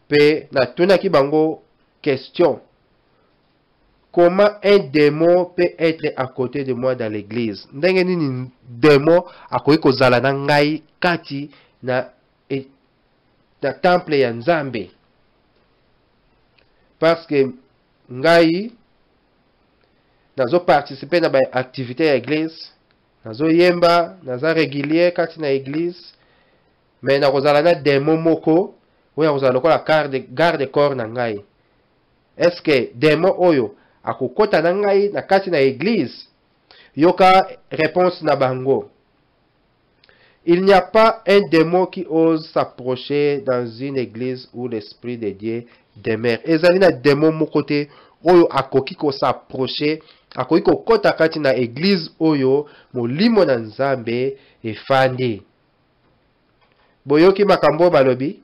Pe na tunaki bango question. Comment un démon peut être à côté de moi dans l'église? Ndenge nini démon akoki kozala na ngai kati na temple ya Nzambe? Parce que ngai nazo participer na ba activité ya église, nazo yemba, naza régulier kati na église, mais na kozala na démon moko oyo akozala lokola garde corps na ngai. Est-ce que démon oyo akokota na ngai na kati na église? Yoka réponse na bango. Il n'y a pas un démon qui ose s'approcher dans une église où l'esprit de Dieu demeure. Ezali na démon moko te oyo akoki ko s'approcher, akoki kokota kati na église oyo molimo na Nzambe efandi. Boyoki makambo balobi?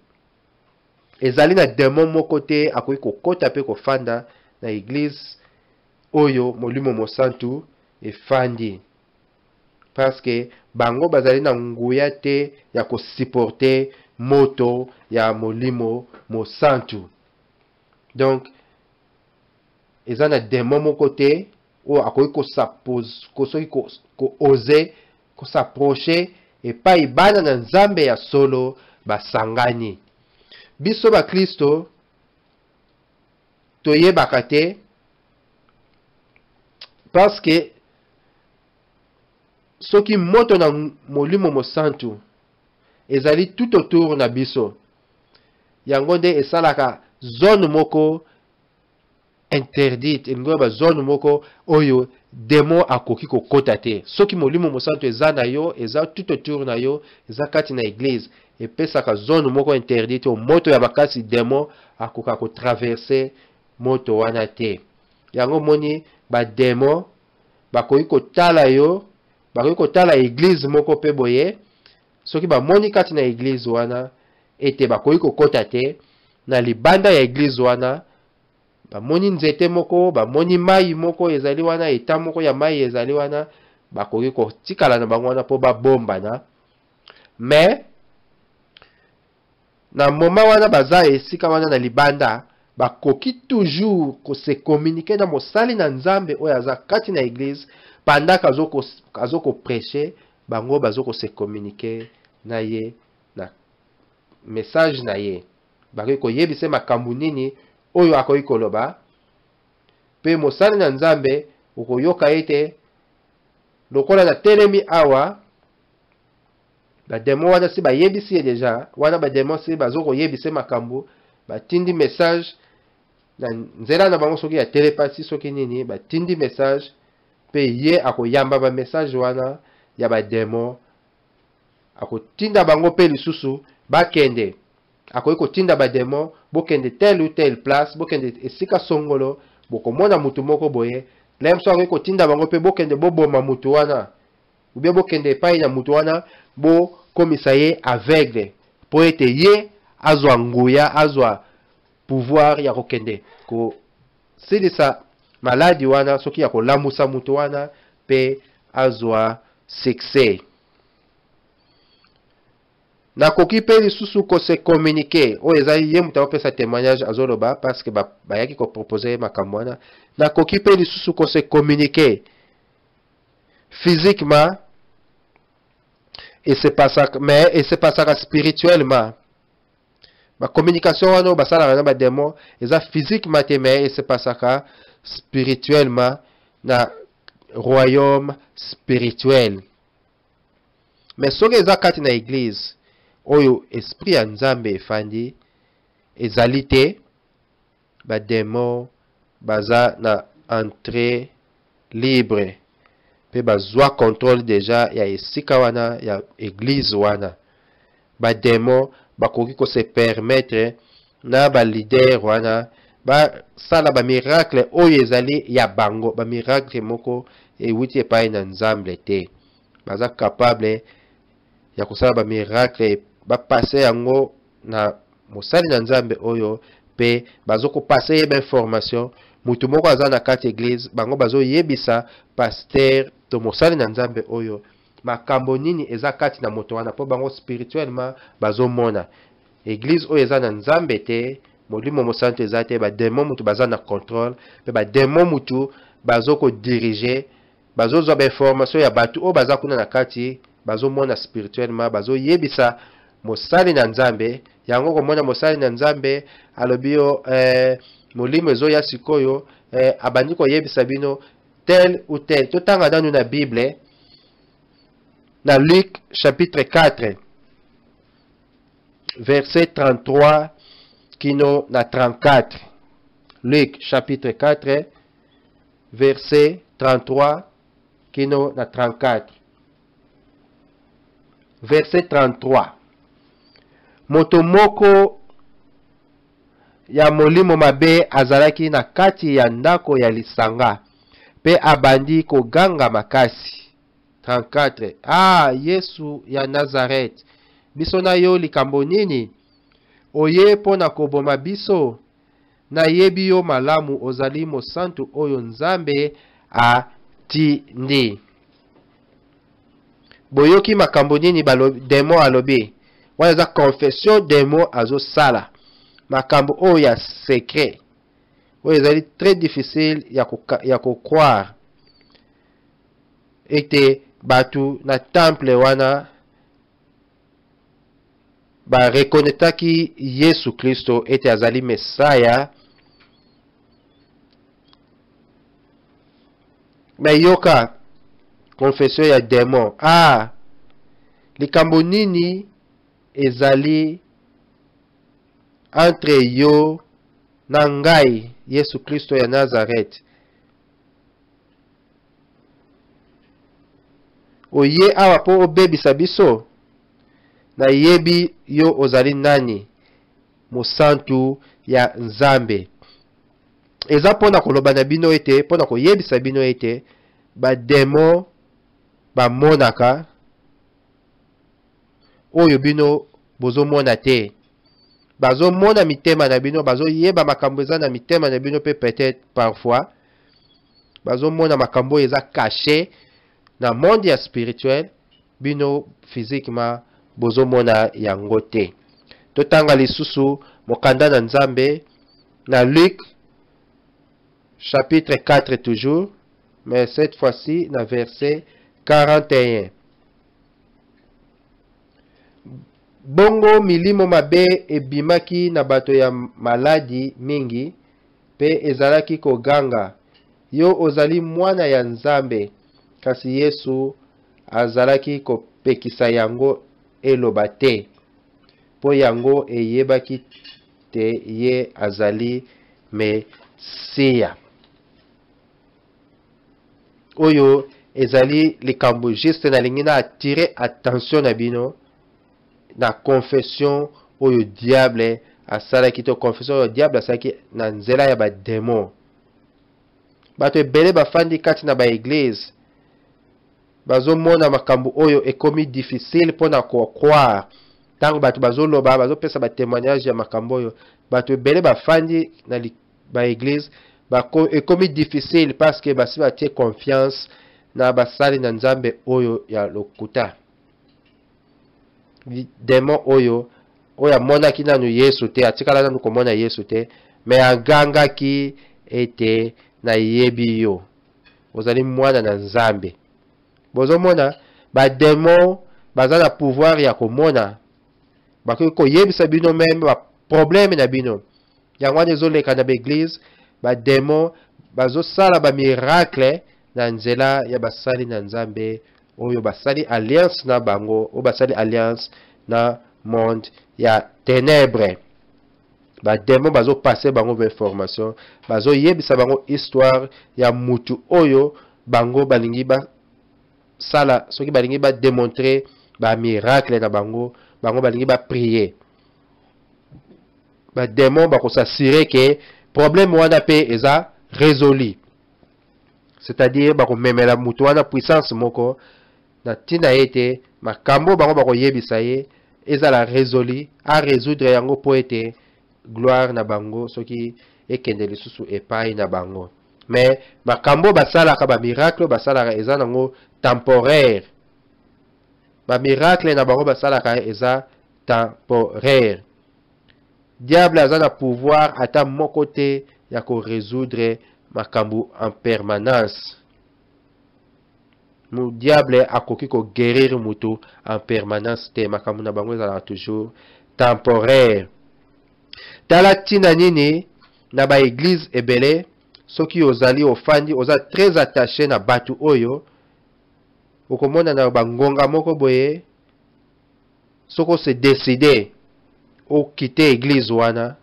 Ezali na démon moko te akoki kokota pe kofanda na église oyo molimo mosantu efandi. Parce que bango bazali na nguya te ya ko supporter moto ya molimo mosantu. Donc eza na démon moko te o akoki ko oser ko s'approcher epai bana na nzambe ya solo basangani. Biso ba Kristo toyebaka te parce que soki moto na molimo mosantu ezali tout autour na biso, yango nde esalaka zone moko interdite, ngoba zone moko oyo démon akoki kokota te. Soki molimo mosantu eza na yo, eza tout autour na yo, eza kati na église, epesaka zone moko interdite o moto ya makasi démon akoka ko traverser moto wana te. Yango moni ba démon bakoki kotala yo, bakoki kotala église moko pe boye, soki ba moni kati na église wana ete bakoki kokota te, na libanda ya église wana bamoni nzete moko, bamoni mai moko ezali wana, eta moko ya mai ezali wana, bakoki kotikala na bango wana po babombana. Mais na moment wana baza esika wana na libanda, bakoki toujours ko se communiquer na mosali na nzambe oyo aza kati na église, pendant kazoko prêcher, bango bazoko se communiquer na ye na message na ye. Bakoki koyebise makambo nini oyo akoki koloba, pe mosali na nzambe ukoyoka ete lokola na telemi awa ba démon wana si bayebisi ye deja, wana ba démon si bazoko yebise makambo, batindi message na nzela na bango soki ya telepasi soki nini, batindi message pe ye akoyamba ba message wana ya ba démon, akotinda bango pe lisusu bakende. Akoki kotinda ba démon bokende tel ou tel place, bokende esika songolo, bokomona mutu moko boye, lemso akoki kotinda bango pe bokende boboma mutu wana, ou bien bokende epai na mutu wana bo komisa ye aveugle, po ete ye azwa nguya, azwa pouvoir ya kokende ko silisa maladi wana, soki ya kolamusa mutu wana pe azwa succès. Nakoki pe lisusu ko se communiquer, o ezali ye mutu apesa témoignage azoloba parce que bayaki ko proposer makambo wana. Nakoki pe lisusu ko se communiquer physiquement, et c'est pas ça spirituellement. Ma communication wana basala na ba démon eza physiquement te, mais c'est pas ça spirituellement na royaume spirituel. Mais soki eza kati na église oyo esprit ya nzambe efandi ezali te, ba démon baza na entrée libre pe bazwa contrôle déjà ya esika wana ya église wana. Ba démon bakoki ko se permettre na ba leader wana ba sala ba miracle oyo ezali ya bango, ba miracle moko ewuti epai na nzambe te. Baza capable ya kosala ba miracle ba passer yango na mosali na nzambe oyo, pe bazoko passer ye ba information mutu moko aza na kati église, bango bazo yebisa pasteur to mosali na nzambe oyo makambo nini eza kati na moto wana, po bango spirituellement bazo mona église oyo eza na nzambe te, molimo mosantu eza te, ba démon mutu baza na contrôle, pe ba démon mutu bazoko diriger, bazozwa ba information ya batu o baza kuna na kati, bazo mona spirituellement, bazo yebisa mosali na nzambe. Yango komona mosali na nzambe alobi yo molimo ezo ya sikoyo abandi ko yebisa bino tel ou tel. Totanga danu na Bible na Luc chapitre 4 verset 33 kino na 34. Luc chapitre 4 verset 33 kino na 34. Verset 33. Moto moko ya molimo mabe azalaki na kati ya ndako ya lisanga, pe abandi koganga makasi. 34. Ah, Yesu ya Nazareth, biso na yo likambo nini? Oye po na koboma biso? nayebi yo malamu ozali mosantu oyo Nzambe atindi. Boyoki makambo nini demo alobi? Wana eza confession demo azosala. Makambo oyo ya secret. Oyo ezali très difficile ya croire. Ete batu na temple wana ba rekonetaki Yesu Kristo ete azali Mesaya. Mais yoka confession ya démon. Ah, likambo nini ezali entre yo na ngai Yesu Kristo ya Nazareth? Oye awa po obebisa biso. Na yebi yo ozali nani? Mosantu ya Nzambe. Eza pona koloba na bino ete, pona koyebisa bino ete, ba demo ba monaka oyo bino bozo mona te. Bazo mona mitema na bino, bazo yeba makambo eza na mitema na bino pe peut-être parfois. Bazo mona makambo eza caché na monde ya spirituel, bino physiquement bozo mona yango te. Totanga lisusu mokanda na Nzambe na Luc chapitre 4 toujours, mais cette fois-ci na verset 41. Bongo milimo mabe ebimaki na bato ya maladi mingi, pe ezalaki koganga, yo ozali mwana ya Nzambe. Kasi Yesu azalaki kopekisa yango eloba te, po yango eyebaki te ye azali Mesia. Oyo ezali likambo juste na lingi na attirer attention na bino na confession oyo diable asalaki to confession oyo diable asalaki na nzela ya ba démon. Bato ebele bafandi kati na ba église bazomona makambo oyo ekomi difficile pona ko croire. Tango bato bazoloba bazopesa ba témoignage ya makambo oyo, bato ebele bafandi na ba église ekomi difficile parce que basi batie confiance na basali na Nzambe oyo ya lokuta. Démon oyo amonaki nanu Yesu te, atikala nanu komona Yesu te, mais agangaki ete na yebi yo ozali mwana na Nzambe. Bozomona ba démon baza na pouvoir ya komona, bakoki koyebisa bino meme ba problème na bino. Yango wana ezoleka na l'église, ba démon bazosala ba miracle na nzela ya basali na Nzambe oyo basali alliance na bango, oyo basali alliance na monde ya ténèbres. Ba démon bazopase bango ba information, bazoyebisa bango histoire ya mutu oyo bango balingi ba sala, soki balingi ba démontrer ba miracle na bango, bango balingi ba prier. Ba démon bakosasire ke problème wana pe eza résolu. C'est-à-dire bakomemela mutu wana puissance moko na tina ete makambo bango bakoyebisa ye ezala résolu, a résoudre yango po ete gloire na bango soki ekende lisusu epai na bango. Mais makambo basalaka ba miracle basalaka eza nango temporaire. Ba miracle na bango basalaka eza temporaire. Diable aza na pouvoir ata moko te ya ko résoudre makambo en permanence. Mu diable akoki ko guérir mutu en permanence te, makambo na bango ezala toujours temporaire. Tala tina nini na ba église ebele, soki ozali ofandi oza très attaché na batu oyo, okomona na bangonga moko boye, soko se décider o quitter église wana,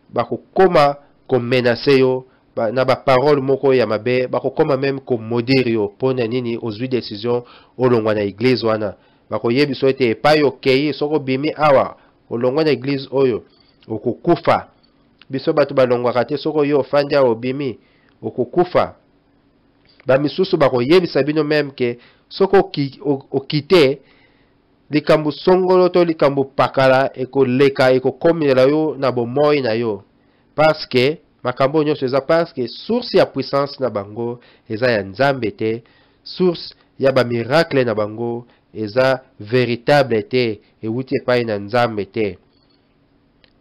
bakokoma ko menacer yo na ba parole moko ya mabe, bakokoma même ko modire yo pona nini ozwi décision olongwa na église wana. Bakoyebiso ete epai okei soko bimi awa olongwa na église oyo okokufa. Biso bato balongwaka te soko yo ofandi awa obimi okokufa. Ba misusu bakoyebisa bino même ke soko okite likambo songolo to likambo pakala ekoleka ekokomela yo na bomoi na yo, parce que makambo nyonso eza parce que source ya puissance na bango eza ya nzambe te, source ya ba miracle na bango eza véritable te, ewuti epai na nzambe te.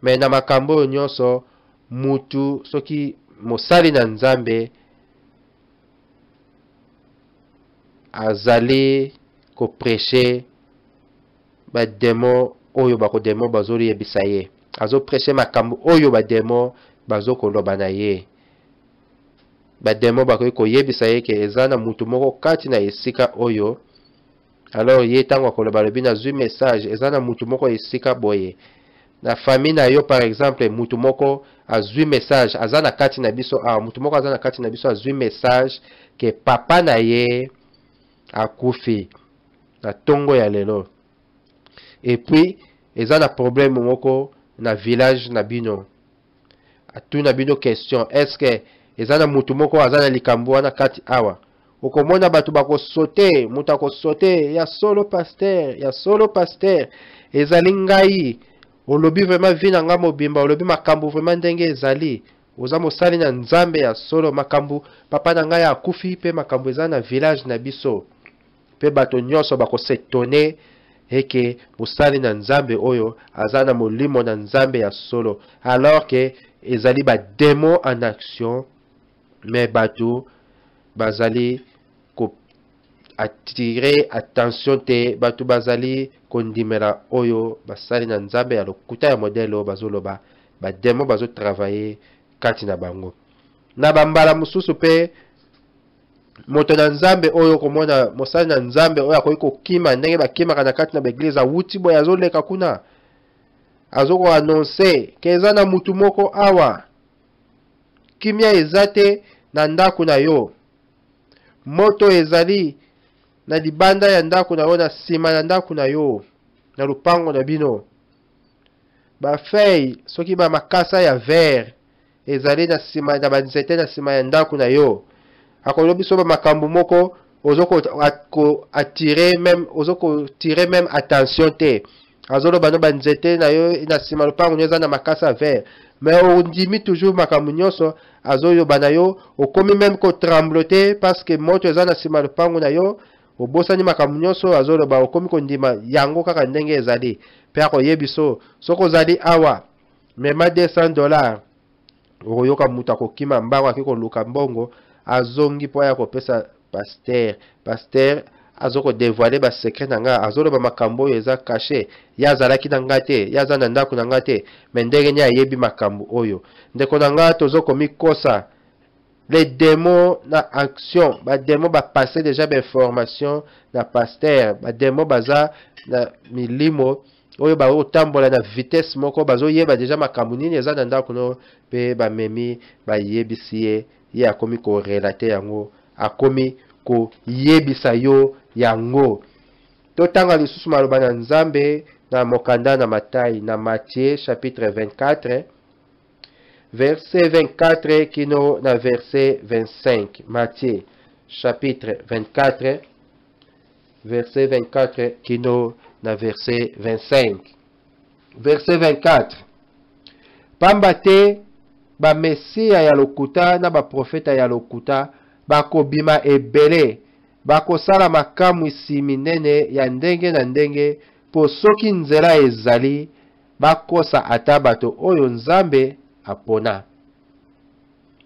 Mais na makambo nyonso mutu soki mosali na nzambe azali ko prêcher ba demo oyo bako demo bazoli yebisa ye, azo prêcher makambo oyo ba demo bazo koloba na ye, ba demo bako koyebisa ye ke eza na mutu moko kati na esika oyo. Alors ye tango koloba lobi na zwi message eza na mutu moko esika boye na famille na yo par exemple, mutu moko azwi message aza na kati na biso, mutu moko aza na kati na biso azwi message ke papa na ye akufi na tongo ya lelo, et puis eza na problème moko na village na bino, atuna bino question, est-ce que eza na mutu moko aza na likambo wana kati awa, okomona batu bako sauter, mutu ako sauter ya solo pasteur ezali ngai, olobi vraiment vi na nga mobimba, olobi makambo vraiment ndenge ezali, oza mosali na nzambe ya solo, makambo papa na ngai akufi pe makambo eza na village na biso, pe bato nyonso bako s'étonner eke mosali na nzambe oyo aza na molimo na nzambe ya solo, alors que ezali ba démon en action, mais bato bazali ko attirer attention te, bato bazali kondimela oyo basali na nzambe ya lokuta ya modèle oyo bazoloba, ba démon bazo travailler kati na bango. Na bambala mususu pe moto na nzambe oyo komona mosali na nzambe oyo akoki kokima ndenge bakimaka na kati na baeglize, awuti boye azoleka kuna azoko annonce ke eza na mutu moko awa, kimia eza te na ndako na yo, moto ezali na libanda ya ndako na yo, na sima na ndako na yo, na lupango na bino, ba feuille soki ba makasa ya verre ezali na sima na banzete na sima ya ndako na yo, akolobi so ba makambo moko ozoko attirer même, ozoko tirer même attention te, azoloba no banzete na yo na sima lupango eza na makasa verre, mais ondimi toujours makambo nyonso azoyoba na yo, okomi même ko trembloter parce que moto eza na sima lupango na yo, obosani makambo nyonso azoloba, okomi kondima yango kaka ndenge ezali, pe akoyebiso soko zali awa mema $200 okoyoka mutu akokima mbango akiki koluka mbongo azongi po ya kopesa pasteur azoko dévoiler ba secret na nga, azoloba makambo oyo eza caché, ya azalaki na nga te, ya aza na ndako na nga te, me ndenge ni ayebi makambo oyo. Ndeko na nga tozoko mikosa les démons na action, ba démons ba passer déjà ba information na pasteur, ba démons baza na milimo oyo ba otambola na vitesse moko, bazo yeba déjà makambo nini eza na ndako no, pe ba memi ba yebisi ye akomi ko relater yango, akomi ko yebisa yo yango. Totanga lisusu maloba na nzambe na mokanda na Matayi na Matthieu chapitre 24 verset 24 kino na verset 25. Matthieu chapitre 24 verset 24 kino na verset 25. Verset 24. Pamba te ba mesia ya lokuta na ba profeta ya lokuta bakobima ebele, bakosala makamwisi minene ya ndenge na ndenge, po soki nzela ezali bakosa ata bato oyo nzambe apona.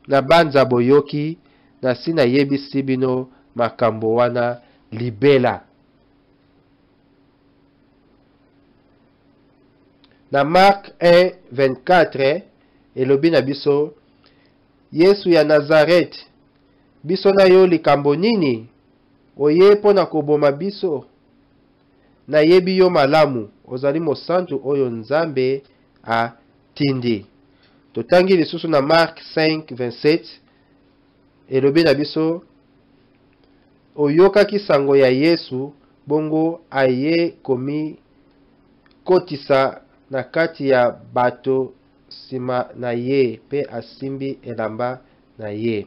Na banza boyoki na sina yebisi bino makambo wana libela. Na Mark 1:24 elobi na biso, Yesu ya Nazareth, biso na yo likambo nini? Oye po na koboma biso? Na yebi yo malamu, ozali mosantu oyo nzambe a tindi. Totangi lisusu na Mark 5:27 elobi na biso, oyokaki sango ya Yesu, bongo aye komi kotisa na kati ya bato sima na ye, pe asimbi elamba na ye.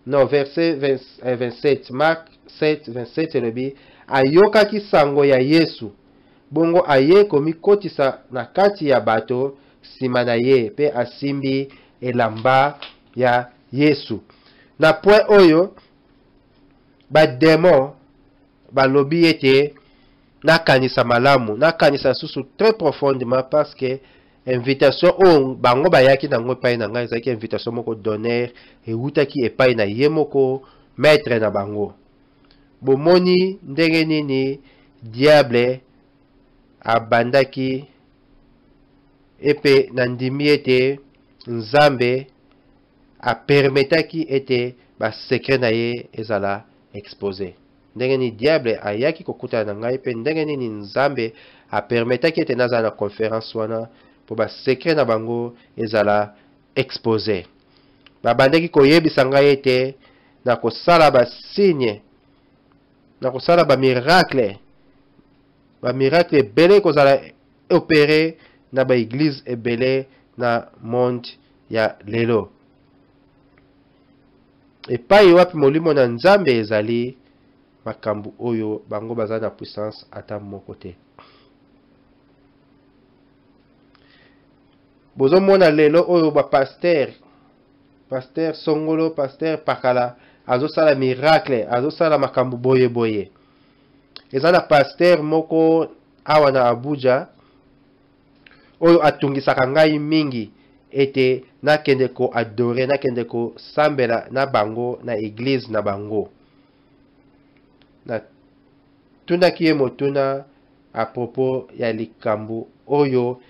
Non, verset 27, Mark 7:27 elobi, ayokaki sango ya Yesu, bongo aye komi kotisa na kati ya bato sima na ye, pe asimbi elamba ya Yesu. Na point oyo ba démon ba lobi ete na kanisa malamu, na kanisa susu très profondément parce que invitation on bango bayaki nango epai na ngai ezalaki invitation moko d'honneur eutaki epai na ye moko maître na bango. Bomoni ndenge nini diable abandaki epe na ndimi ete Nzambe apermetaki ete ba secret na ye ezala exposé. Ndenge ni diable ayaki kokuta na ngai pe ndenge nini Nzambe apermetaki ete nazala na conférence wana po ba secret na bango ezala exposé. Babandaki koyebisa ngai ete na kosala ba signe, na kosala ba miracle ebele kozala opéré na ba église ebele na monde ya lelo. Epai wapi molimo na Nzambe ezali makambu oyo bango baza na puissance ata moko te. Bozo mona lelo oyo ba pasteur Songolo, pasteur Pakala azo sala miracle, azo sala makambu boye boye. Ezana pasteur moko awa na Abuja oyo atungisaka ngai mingi ete nakende ko adore, nakende ko sambela na bango na église na bango. Na tunaki ye motuna a propos ya likambu oyo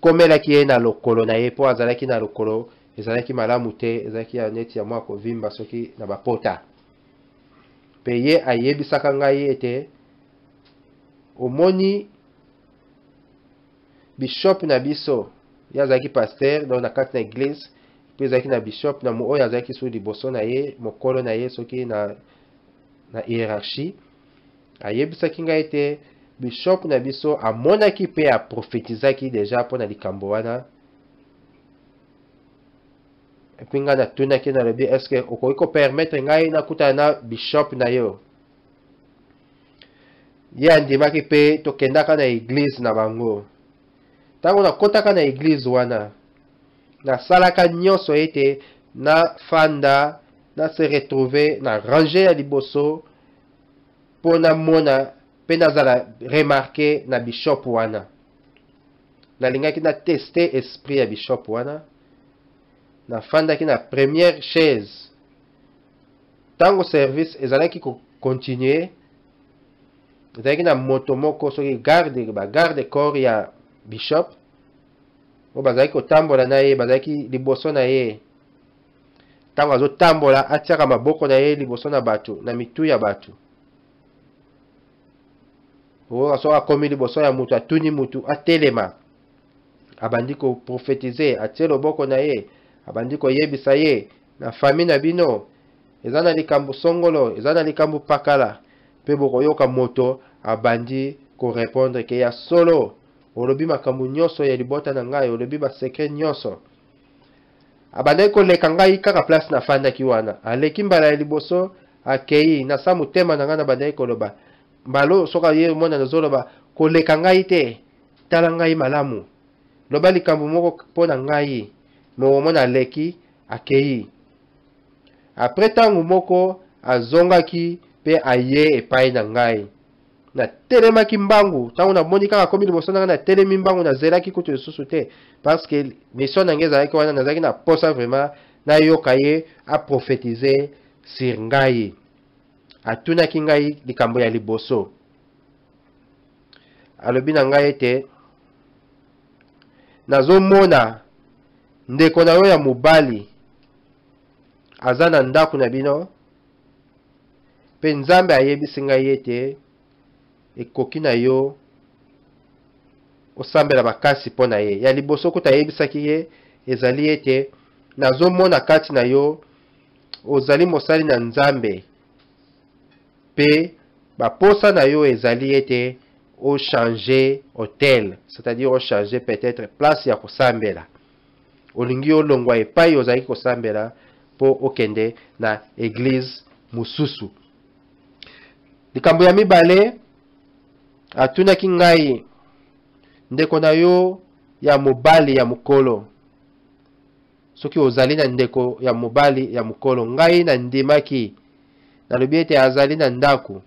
komelaki ye na lokolo na ye po azalaki na lokolo ezalaki malamu te, ezalaki ya neti ya mwa kovimba soki na bapota. Pe ye ayebisaka ngai ete omoni bishop na biso ya azalaki pasteur donc na kati na église pe ezalaki na bishop na oyo azalaki su liboso na ye mokolo na ye soki na hiérarchie. Ayebisaki ngai ete bishop na biso amonaki pe aprofetizaki deja mpona likambo wana. Epi ngai natunaki nalobi eske okoki kopermettre ngai nakutana na bishop na yo. Ye andimaki pe tokendaka na église na bango. Tango nakotaka na église wana nasalaka nyonso ete na fanda na se retrouver na ranger ya liboso po na mona pe nazala remarqué na bishop wana. Nalingaki na tester esprit ya bishop wana. Na fandaki na première chaise. Tango service ezalaki ko continuer. Ezalaki na moto moko soki garde corps ya bishop. O bazalaki kotambola na ye, bazalaki liboso na ye. Tango azo tambola atiaka maboko na ye liboso na bato, na mitu ya bato. O aso akomi liboso ya mutu, atuni mutu, atelema. Abandi ko prophétiser, atie loboko na ye, abandi ko yebisa ye na famille na bino. Ezana likambu songolo, ezana likambu pakala. Pe boko yoka moto abandi ko répondre ke ya solo. Olobi makambu nyonso ya libota na ngai, olobi ba secret nyonso. Abandai ko leka ngai kaka place na fanda ki wana. Aleki mbala ya liboso akei na sa motema na ngai na bandai ko loba. Mbalo soka ye mona nazoloba ko leka ngai te. Tala ngai malamu. Loba likambu moko pona ngai. Mo mona leki akei. Après tangu moko azongaki pe aye epai na ngai. Na telemaki mbangu tango na moni kaka komi liboso na telemi mbangu na zelaki kutu lisusu te parce que mission na ngeza yaki wana nazaki na posa vraiment na yoka ye a prophétiser sur ngai. Atunaki ngai likambo ya liboso. Alobi na ngai ete nazomona ndeko na yo ya mobali aza na ndako na bino pe Nzambe ayebisi ngai ete ekoki na yo osambela makasi mpo na ye. Ya liboso kuta yebisaki ye ezali ete nazomona kati na yo ozali mosali na Nzambe pe baposa na yo ezali ete o changer hôtel, c'est-à-dire o changer peut-être place ya kosambela. Olingi olongwa epai ozali kosambela po okende na église mususu. Likambo ya mibale atunaki ngai ndeko na yo ya mobali ya mukolo soki ozali na ndeko ya mobali ya mokolo ngai na ndimaki nalobi ete azali na ndako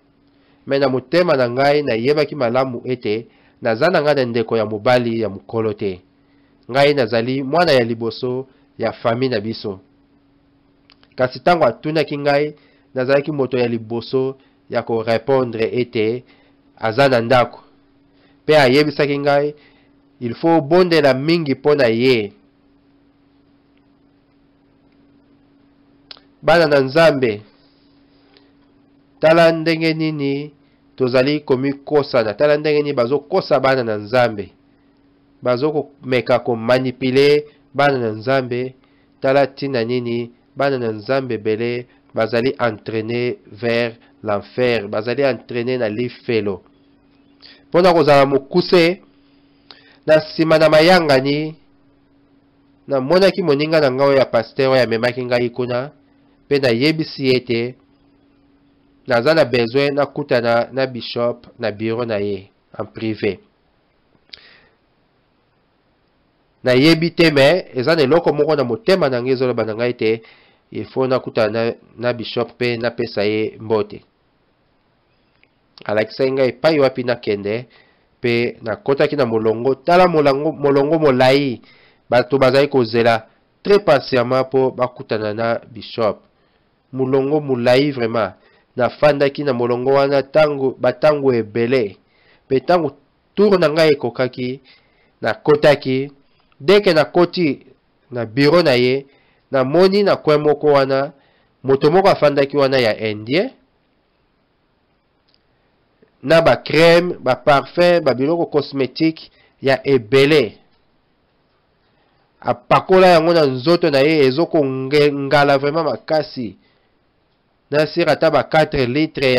me na motema na ngai nayebaki malamu ete naza na ngai na ndeko ya mobali ya mokolo te. Ngai nazali mwana ya liboso ya fami na biso. Kasi ntango atunaki ngai nazalaki moto ya liboso ya korepondre ete aza na ndako. Pe ayebisaki ngai il faut bondela mingi mpo na ye. Bana na Nzambe, tala ndenge nini tozali komikosana, tala ndenge nini bazokosa bana na Nzambe, bazokomeka komanipule bana na Nzambe. Tala tina nini bana na Nzambe bele bazali entraîné vers l'enfer, bazali entraîné na lifelo. Pona kozala mokuse na nsima na mayangani na monaki moninga na ngai ya pasteur ya memaki ngai kuna pe na yebisi ete naza na besoin na kutana na bishop na bureau na ye en privé. Na yebi te me eza na eloko moko na motema na ngai ezoloba na ngai te il faut na kutana na bishop pe na pesa ye mbote. Alakisa ngai epai wapi na kende pe na kotaki na molongo. Tala molongo molai bato bazali kozela très patiemment po bakutana na bishop. Molongo molai vraiment. Na fandaki na molongo wana batango ebele. Pe tango tour na ngai ekokaki na kotaki. Deke na koti na bureau na ye na moni na kwe moko wana moto moko afandaki wana ya indien. Na ba crème, ba parfum, ba biloko cosmétique ya ebele. Apakola yango na nzoto na ye ezoko ngala vraiment makasi. Na sirata ba 4 litres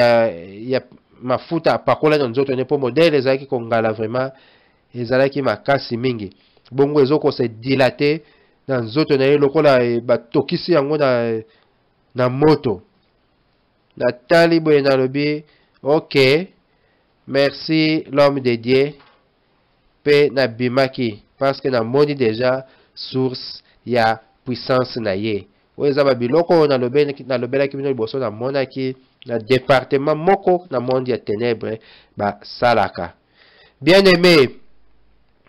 ya mafuta apakola na nzoto ne po modèle ezalaki kongala vraiment ezalaki makasi mingi. Bongo ezoko se dilater na nzoto na ye lokola batokisi yango na moto. Na tali boye na lobi OK. Merci l'homme de Dieu. Pe na bimaki. Parce que na moni déjà source ya puissance na ye. Oeza ba biloko na lobelaki bino liboso na monaki na département moko na monde ya ténèbres ba salaka. Bien aimé,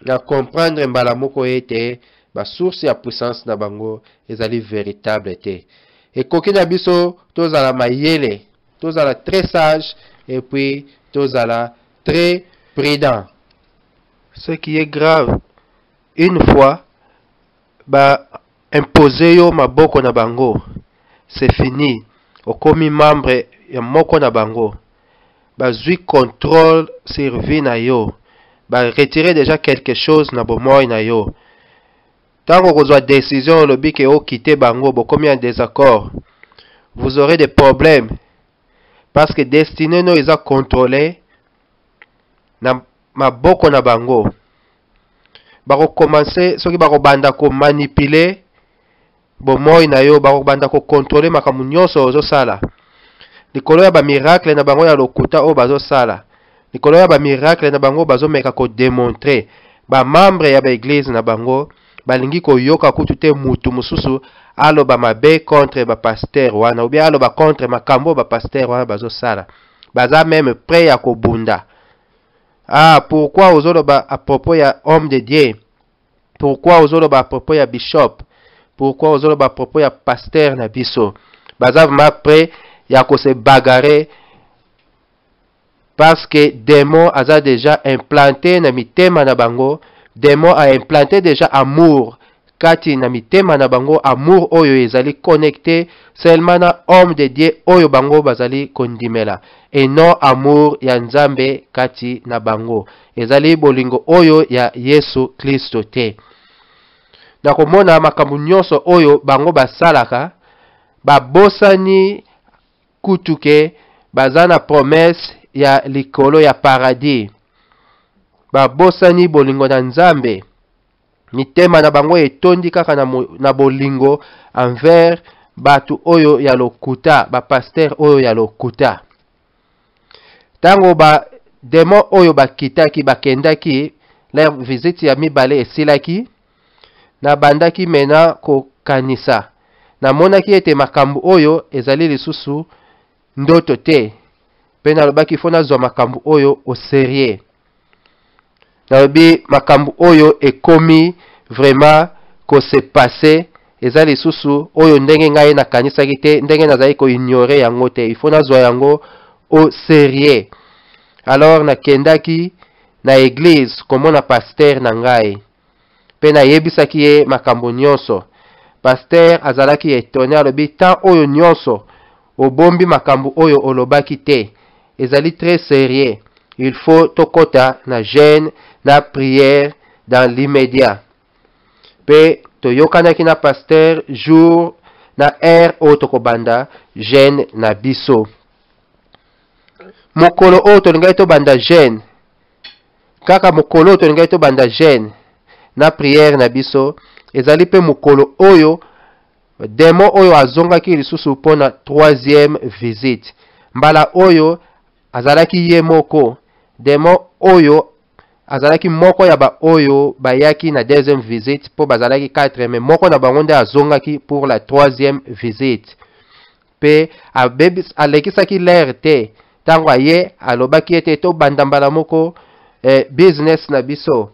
na comprendre mbala moko ete ba source ya puissance na bango ezali véritable te. Et koki na biso tozala mayele, tozala très sage et puis tozala très prudent. Ce qui est grave, une fois ba imposer yo maboko na bango, c'est fini. Okomi membre ya moko na bango, ba zui contrôle sur vie na yo, ba retirer déjà quelque chose na bomoy na yo. Tango kozwa décision lobi ke o quitter bango, bokomi en désaccord, vous aurez des problèmes. Parce que destinée no eza contrôlé na maboko na bango. Bako commencer soki bako banda ko manipuler bomoy na yo, bako banda ko contrôler makambo nyonso ozo sala. Likolo ya ba miracle na bango ya lokuta o bazo sala. Likolo ya ba miracle na bango bazo meka ko démontrer. Ba membre ya ba église na bango balingi ko yoka kutu te mutu mususu aloba mabe contre ba pasteur wana ou bien aloba contre makambo ba pasteur wana bazo sala. Baza même prêt à kobunda. Ah, pourquoi ozoloba à propos ya homme de Dieu? Pourquoi ozoloba à propos ya bishop? Pourquoi ozoloba à propos ya pasteur na biso? Baza vraiment prêt ya ko se bagarrer parce que démon a déjà implanté na mitema na bango. Démon a implanté déjà amour kati na mitema na bango, amour oyo ezali connecté seulement na homme de Dieu oyo bango bazali kondimela, et non amour ya Nzambe kati na bango, ezali bolingo oyo ya Yesu Kristo te. Na komona makambo nyonso oyo bango basalaka babosani kutuke bazana promesse ya likolo ya paradis, babosani bolingo na Nzambe. Mitema na bango etondi kaka na bolingo envers batu oyo ya lokuta, ba pasteur oyo ya lokuta. Tango ba demo oyo bakitaki bakendaki, leur visite ya mibale esilaki, na bandaki mena ko kanisa. Na monaki ete makambu oyo ezali lisusu ndoto te. Pe na lobaki fona zwa makambu oyo au sérieux. Na lobi makambu oyo ekomi vraiment ko se passer ezali lisusu oyo ndenge ngai na kanisa kite ndenge nazali ko ignorer yango te. Il faut na zwa yango au sérieux. Alors na kendaki na église komona pasteur na ngai. Pe na yebisaki ye makambo nyonso. Pasteur azalaki étonné alobi tant oyo nyonso obombi makambo oyo olobaki te. Ezali très sérieux. Il faut tokota na jeûne na prière dans l'immédiat. Pe toyokanaki na pasteur jour na heure oyo tokobanda jeûne na biso. Mokolo oyo tolingai tobanda jeûne. Kaka mokolo oyo tolingai tobanda jeûne na prière na biso. Ezali pe mokolo oyo démon oyo azongaki lisusu mpona 3e visite. Mbala oyo azalaki ye moko. Démon oyo azalaki moko ya ba oyo bayaki na 2e visite po bazalaki 4 mais moko na bango nde azongaki pour la 3e visite. Pe alekisaki l'air te. Tango aye alobaki ete to banda mbala moko business na biso.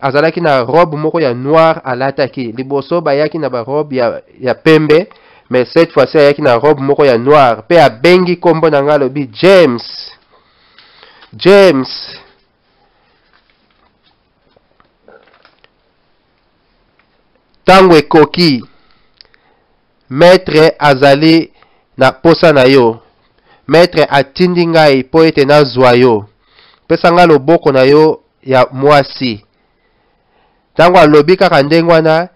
Azalaki na robe moko ya noir alataki. Liboso bayaki na ba robe ya pembe. Mais cette fois-ci ayaki na robe moko ya noir. Pe abengi kombo na nga lobi James. James. Tango ekoki. Maître azali na posa na yo. Maître atindi ngai po ete nazwa yo. Pesa nga loboko na yo ya mwasi. Tango alobi kaka ndenge wana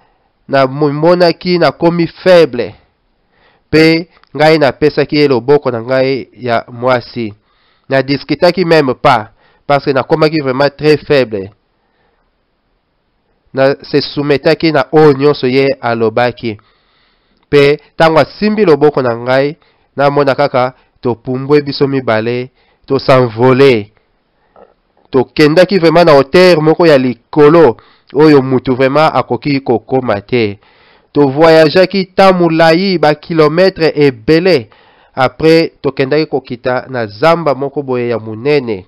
na monaki na komi faible. Pe ngai na pesaki ye loboko na ngai ya mwasi. Na discutaki même pas parce que na komaki vraiment très faible. Na se soumetaki na oyo nyonso ye alobaki. Pe tango asimbi loboko na ngai na mona kaka topumbwe biso mibale to s'envoler. To kendaki vraiment na hauteur moko ya likolo oyo mutu vraiment akoki kokoma te. To voyageaki ta mulai ba kilometre ebele. Après to kendaki kokita na zamba moko boye ya munene.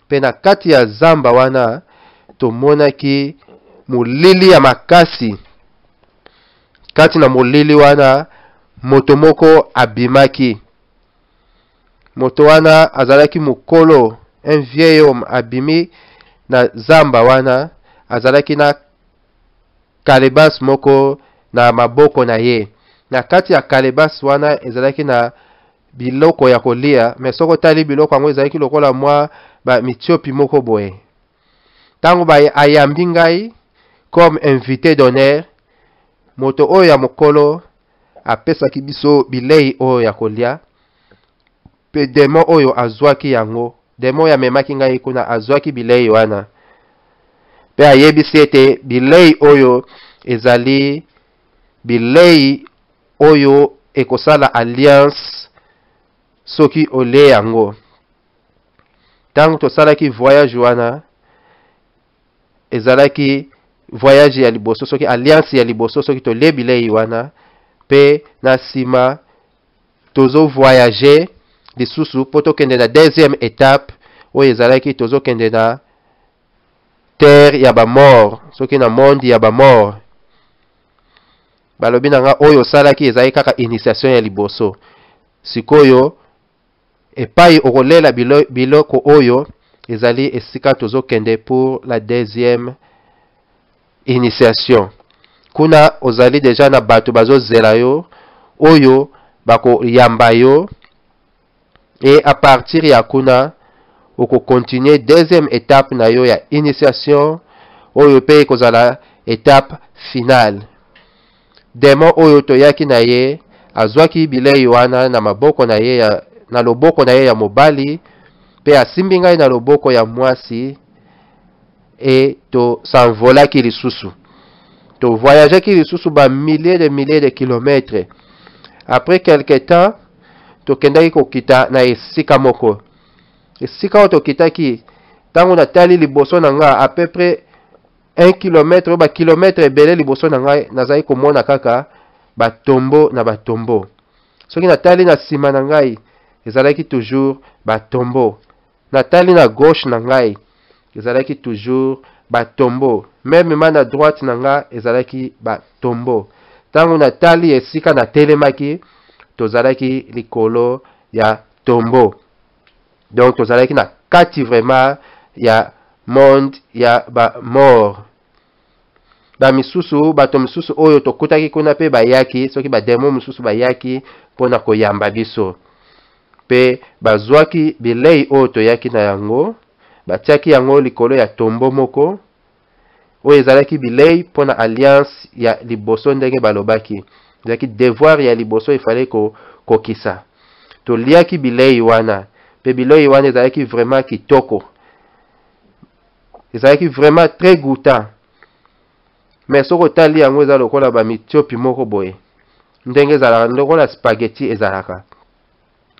Pe na kati ya zamba wana to monaki mulili ya makasi. Kati na mulili wana moto moko abimaki. Moto wana azalaki mukolo. Un vieil homme abimi na zamba wana. Azalaki na kalebas moko na maboko na ye. Na kati ya kalebas wana ezalaki na biloko ya kolia. Mais soko tali biloko yango ezalaki lokola mwa ba mitiopi moko boye. Tango ba ayambi ngai comme invité d'honneur. Moto oyo ya mokolo apesaki biso bilei oyo ya kolia. Pe démon oyo azwaki yango. Démon ya memaki ngai kuna azwaki bilei wana. Pe ayebisi ete bilei oyo ezali bilei oyo ekosala alliance soki ole yango. Tango tosalaki voyage wana ezalaki voyage ya liboso soki alliance ya liboso soki tole bilei wana. Pe na sima tozo voyager lisusu po tokende na 2e étape oyo ezalaki tozo kende na terre ya ba mort soki na monde ya ba mort. Balobi na nga oyo salaki ezali kaka initiation ya liboso. Sikoyo epai okolela biloko oyo ezali esika tozo kende pour la 2e initiation. Kuna ozali deja na bato bazo zela yo oyo bako yamba yo. Et à partir ya kuna oko continuer 2e étape na yo ya initiation oyo pe kozala étape finale. Démon oyo toyaki na ye azwaki bilei wana na maboko na ye na loboko na ye ya mobali pe asimbi ngai na loboko ya mwasi et to s'envolaki lisusu. To voyageaki lisusu ba milliers de kilomètres. Après quelque temps tokendaki kokita na esika moko. Esika oyo tokitaki tango natali liboso na nga à peu près 1 km ba kilomètre ebele liboso na ngai nazali komona kaka batombo na batombo. Soki natali na sima na ngai ezalaki toujours batombo. Natali na gauche na ngai ezalaki toujours batombo. Même na droite na ngai ezalaki batombo. Tango natali esika na telemaki tozalaki likolo ya tombo. Donc tozalaki na kati vraiment ya monde ya ba mort. Ba misusu bato misusu oyo tokutaki kuna pe bayaki soki ba demo misusu bayaki pona koyamba biso. Pe bazwaki bilei oyo toyaki na yango batiaki yango likolo ya tombo moko oyo ezalaki bilei pona alliance ya liboso ndenge balobaki. Ezalaki devoir ya liboso ifale kokisa. Toliaki bilei wana. Pe bilei wana ezalaki vraiment kitoko. Ezalaki vraiment très goûtant. Mais soko tali yango eza lokola ba mitiopi moko boye. Ndenge ezalaka lokola spaghetti ezalaka.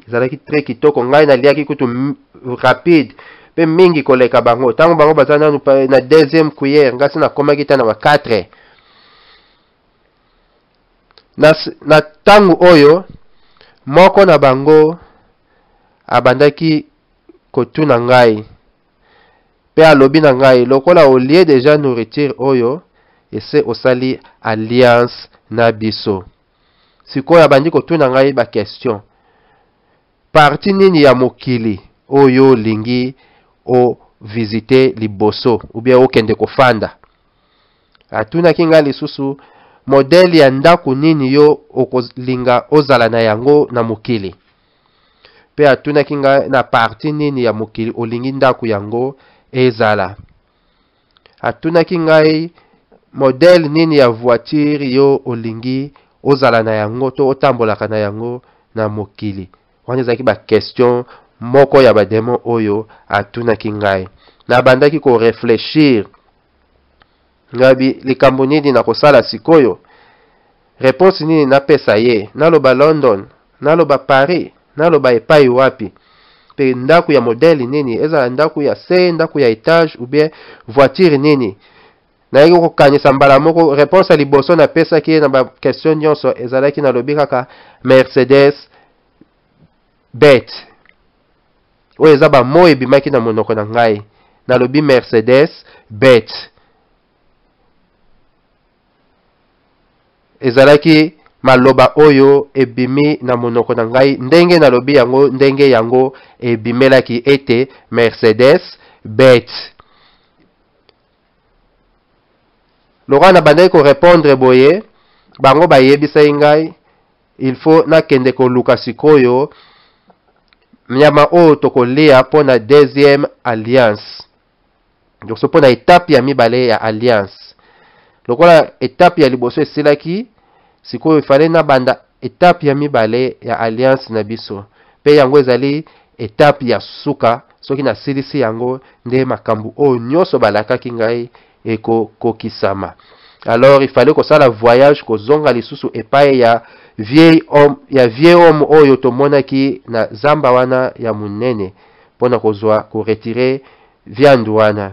Ezalaki très kitoko. Ngai naliaki kutu rapide. Pe mingi koleka bango. Tango bango baza nanu na deuxième cuillère. Ngasi na komaki ta na ba 4. Na tango oyo moko na bango abandaki kotuna ngai. Pe alobi na ngai lokola au lieu déjà nourriture oyo ese osali alliance na biso. Sikoyo abandi kotuna ngai ba question. Parti nini ya mokili oyo lingi o visiter liboso ou bien okende kofanda. Atunaki ngai lisusu modèle ya ndaku nini yo okolinga ozala na yango na mokili. Pe atunaki ngai na parti nini ya mokili olingi ndaku yango ezala. Atunaki ngai modèle nini ya voiture yo olingi ozala na yango to otambolaka na yango na mokili. Wana ezalaki ba question moko ya ba démon oyo atunaki ngai. Na bandaki ko réfléchir. Ngabi likambo nini na kosala sikoyo? Réponse nini napesa ye? Naloba London, naloba Paris, naloba epai wapi? Pe ndaku ya modèle nini? Ezala ndaku ya C, ndaku ya étage ou bien voiture nini? Na yeko kokanisa mbala moko réponse ya liboso na pesa ki na ba question nyonso ezalaki na lobi kaka Mercedes bet. Oyo eza ba moyi ebimaki na monoko na ngai. Na lobi Mercedes bet. Ezalaki maloba oyo ebimi na monoko na ngai ndenge na lobi yango ndenge yango ebimelaki ete Mercedes bet. Loka na bandaki ko répondre boye bango bayebisa ngai il faut nakende koluka sikoyo nyama oyo tokolia pona deuxième alliance. Donc so pona étape ya mibale ya alliance. Lokola étape ya liboso esilaki sikoyo ifale na banda étape ya mibale ya alliance na biso. Pe yango ezali étape ya suka soki na silisi yango nde makambu oyo nyonso balakaki ngai eko kokisama. Alors il fallait kosala voyage kozonga lisusu epai ya vieil homme oyo tomonaki na zamba wana ya munene pona kozwa ko retirer viande wana.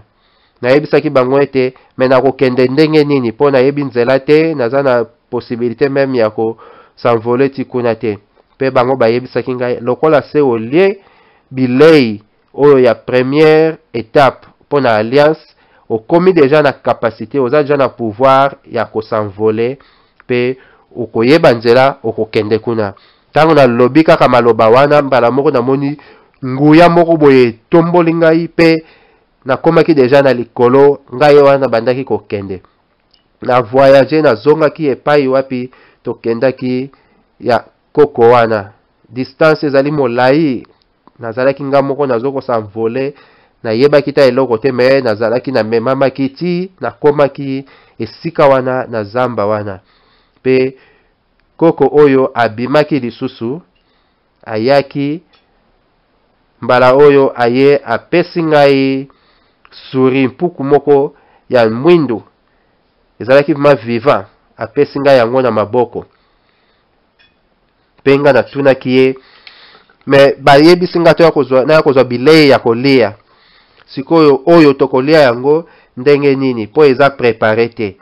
Na yebisaki bango ete mena kokende ndenge nini pona yebi nzela te naza na possibilité même ya ko s'envoler ti kuna te. Pe bango bayebisaki ngai lokola se olie bilei oyo ya première étape pona alliance okomi déjà na capacité oza déjà na pouvoir ya ko s'envoler pe okoyeba nzela okokende kuna. Tango na lobi kaka maloba wana mbala moko na moni nguya moko boye tomboli ngai pe na komaki déjà na likolo ngai wana bandaki kokende. Na voyager na zongaki epai wapi tokendaki ya koko wana. Distance ezali molai nazalaki nga moko nazoko s'envoler na yeba kita eloko te me nazalaki na memama kiti na komaki esika wana na zamba wana. Pe koko oyo abimaki lisusu ayaki mbala oyo aye apesi ngai suri mpuku moko ya mwindu ezalaki ma vivant apesi ngai yango na maboko. Pe nga natunaki ye me bayebisi nga to ya kozwa bilei ya kolia. Sikoyo oyo tokolia yango ndenge nini po eza préparé te.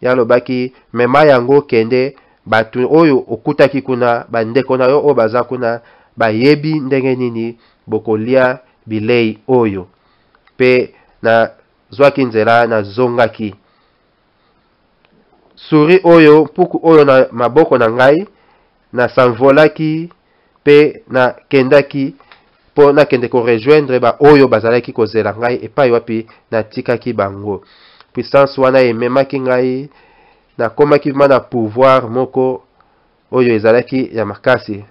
Ya lobaki mema yango kende batu oyo okutaki kuna bandeko na yo oyo baza kuna bayebi ndenge nini bokolia bilei oyo. Pe na zwaki nzela na zongaki. Suri oyo puku oyo na maboko na ngai na sanvolaki pe na kendaki po na kende ko rejoindre ba oyo bazalaki kozela ngai epai wapi na tikaki bango. Puissance wana ememaki ngai na komaki na pouvoir moko oyo ezalaki ya makasi.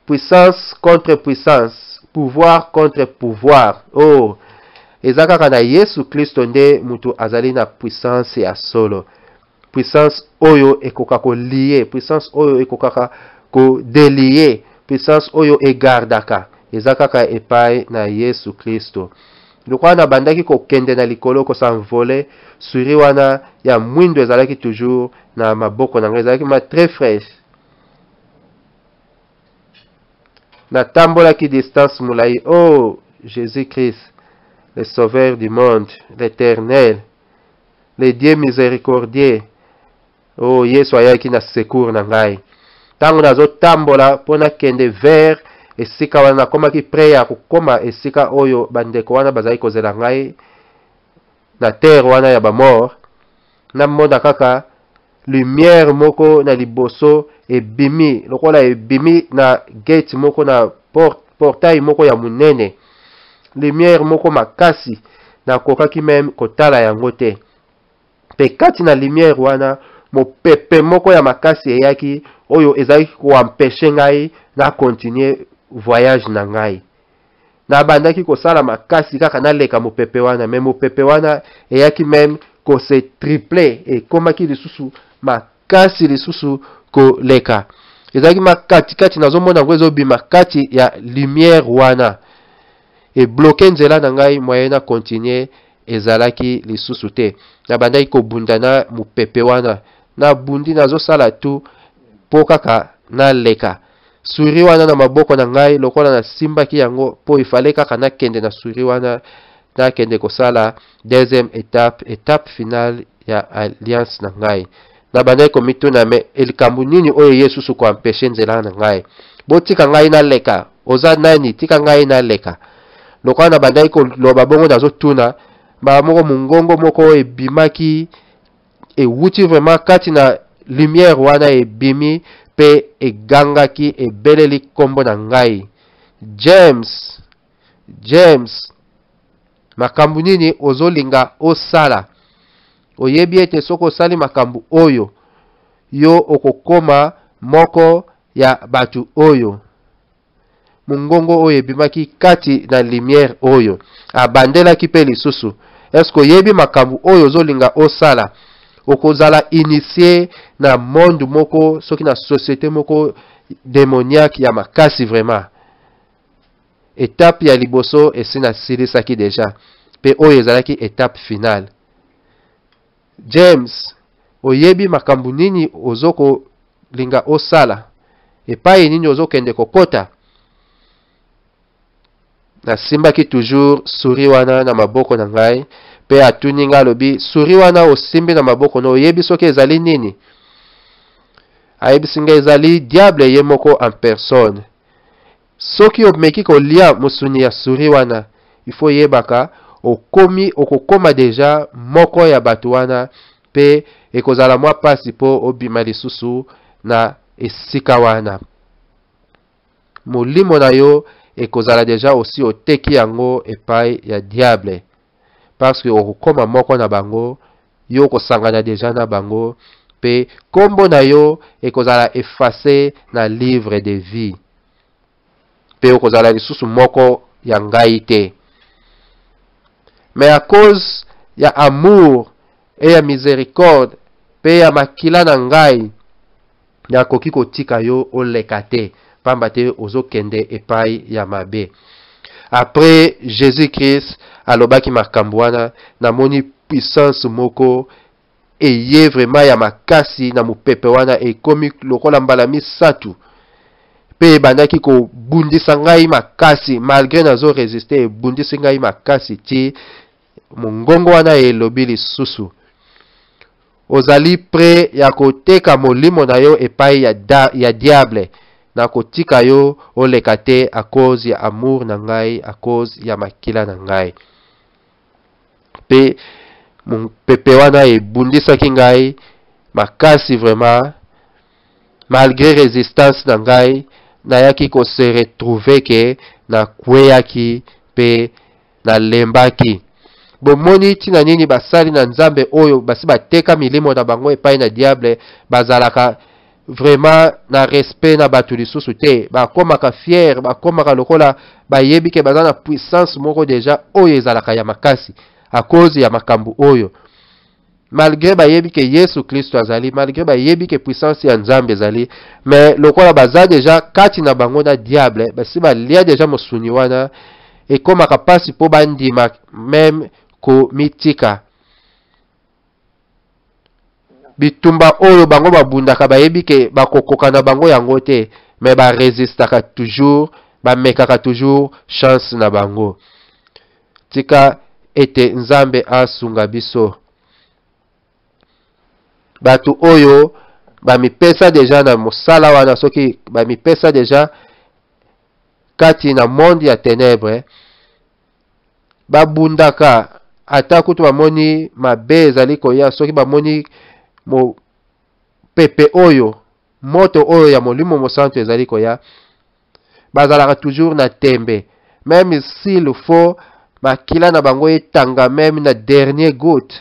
Puissance contre puissance, pouvoir contre pouvoir. Oh, ezakaka na Yesu Kristo nde mutu azali na puissance ya solo. Puissance oyo ekoka ko lier, puissance oyo ekoka ko délier, puissance oyo egardaka. Ezakaka epai na Yesu Kristo. Lokwa na bandaki ko kende na likolo ko s'envoler, suri wana ya mwindo ezalaki toujours na maboko na ngai, ezalaki ma très fraîche. Na tambolaki distance mulai. Oh, Jésus-Christ, le sauveur du monde, l'éternel, le Dieu miséricordieux. Oh, Yesu ayaki na secours na ngai. Tango nazo tambola pona kende vers esika wana komaki preya kokoma esika oyo bandeko wana bazali kozela ngai na terre wana ya bamort. Na mona kaka lumière moko na liboso ebimi lokola ebimi na gate moko na portail moko ya munene. Lumière moko makasi na kokaki même kotala yango te. Pe kati na lumière wana mopepe moko ya makasi eyaki oyo ezali koampeshe ngai na continuer voyage na ngai. Na bandaki kosala makasi kaka naleka mopepe wana, mais mopepe wana eyaki même ko se triple e komaki lisusu makasi lisusu ko leka. Ezalaki makati kati nazomona ngo ezobima kati ya lumière wana. E bloqué nzela na ngai moyen na continuer ezalaki lisusu te. Na bandaki ko bundana mopepe wana. Na bundi nazosala tu po kaka na leka. Suri wana na maboko na ngai lokola na simbaki yango po ifale kaka na kende na suri wana na kende kosala deuxième étape finale ya alliance na ngai. Na bandai komituna me elikambu nini oyo Yesu su ko empêcher nzela na ngai. Botika ngai na leka. Oza nani tika ngai na leka. Lokola na bandai ko loba bongo nazotuna ba moko mungongo moko ebimaki e wuti vraiment kati na lumière wana ebimi pe egangaki ebeleli kombo na ngai. James, makambu nini ozolinga osala? Oyebi ete soko osali makambu oyo yo okokoma moko ya batu oyo. Mungongo oyo ebimaki kati na lumière oyo abandelaki pe lisusu. Esko oyebi makambu oyo ozolinga osala? Okozala initié na monde moko soki na société moko démoniaque ya makasi vraiment. Étape ya liboso esina silisaki déjà. Pe oyo ezalaki étape finale. James, oyebi makambu nini ozoko linga osala? Epai nini ozokende kokota? Na simbaki toujours suri wana na maboko na ngai. Pe atuni nga lobi suri wana osimbi na maboko no oyebi soki ezali nini? Ayebisi nga ezali diable ye moko en personne. Soki omeki kolia musuni ya suri wana, il faut yebaka okokoma deja moko ya batu wana pe ekozala mwa pasi po obima lisusu na esika wana. Molimo na yo ekozala deja aussi oteki yango epai ya diable. Parce que okokoma moko na bango, yo kosangana deja na bango, pe kombo na yo ekozala effacé na livre de vie. Pe okozala lisusu moko ya ngai te. Mais à cause ya amour et ya miséricorde, pe ya makila na ngai, ya koki kotika yo oleka te, pamba te ozokende epai ya mabe. Après Jésus-Christ alobaki makambo wana namoni puissance moko eye vraiment ya makasi na mopepe wana ekomi lokola mbala misatu. pe bandaki ko bundisa ngai makasi malgré nazo résister bundisa ngai makasi ti mongongo wana elobi lisusu ozali prêt ya koteka molimo na yo epai ya diable na kotika yo oleka te à cause ya amour na ngai à cause ya makila na ngai pe mon pepe wana ebundisaki ngai makasi vraiment malgré résistance na ngai nayaki ko se retrouver ke na kweyaki pe na lembaki bomoni tina nini basali na nzambe oyo basi bateka milimo na bango epai na diable bazalaka vraiment na respect na bato lisusu te bakomaka fier bakomaka lokola bayebi ke baza na puissance moko deja oyo ezalaka ya makasi à cause ya makambu oyo malgré bayebi ke Yesu Kristo azali malgré bayebi ke puissance ya nzambe ezali mais lokola baza deja kati na bango na diable basi balia deja mosuni wana ekomaka pasi po bandima même ko mitika bitumba oyo bango babundaka bayebi ke bakokoka na bango yango te mais baresistaka toujours bamekaka toujours chance na bango tika ete nzambe asunga biso batu oyo bamipesa deja na mosala wana soki bamipesa deja kati na monde ya ténèbre babundaka ata kutu bamoni mabe ezali koya soki bamoni mo pepe oyo moto oyo ya molimo mosantu ezali koya bazalaka toujours na tembe même s'il faut makila na bango etanga même na dernier goutte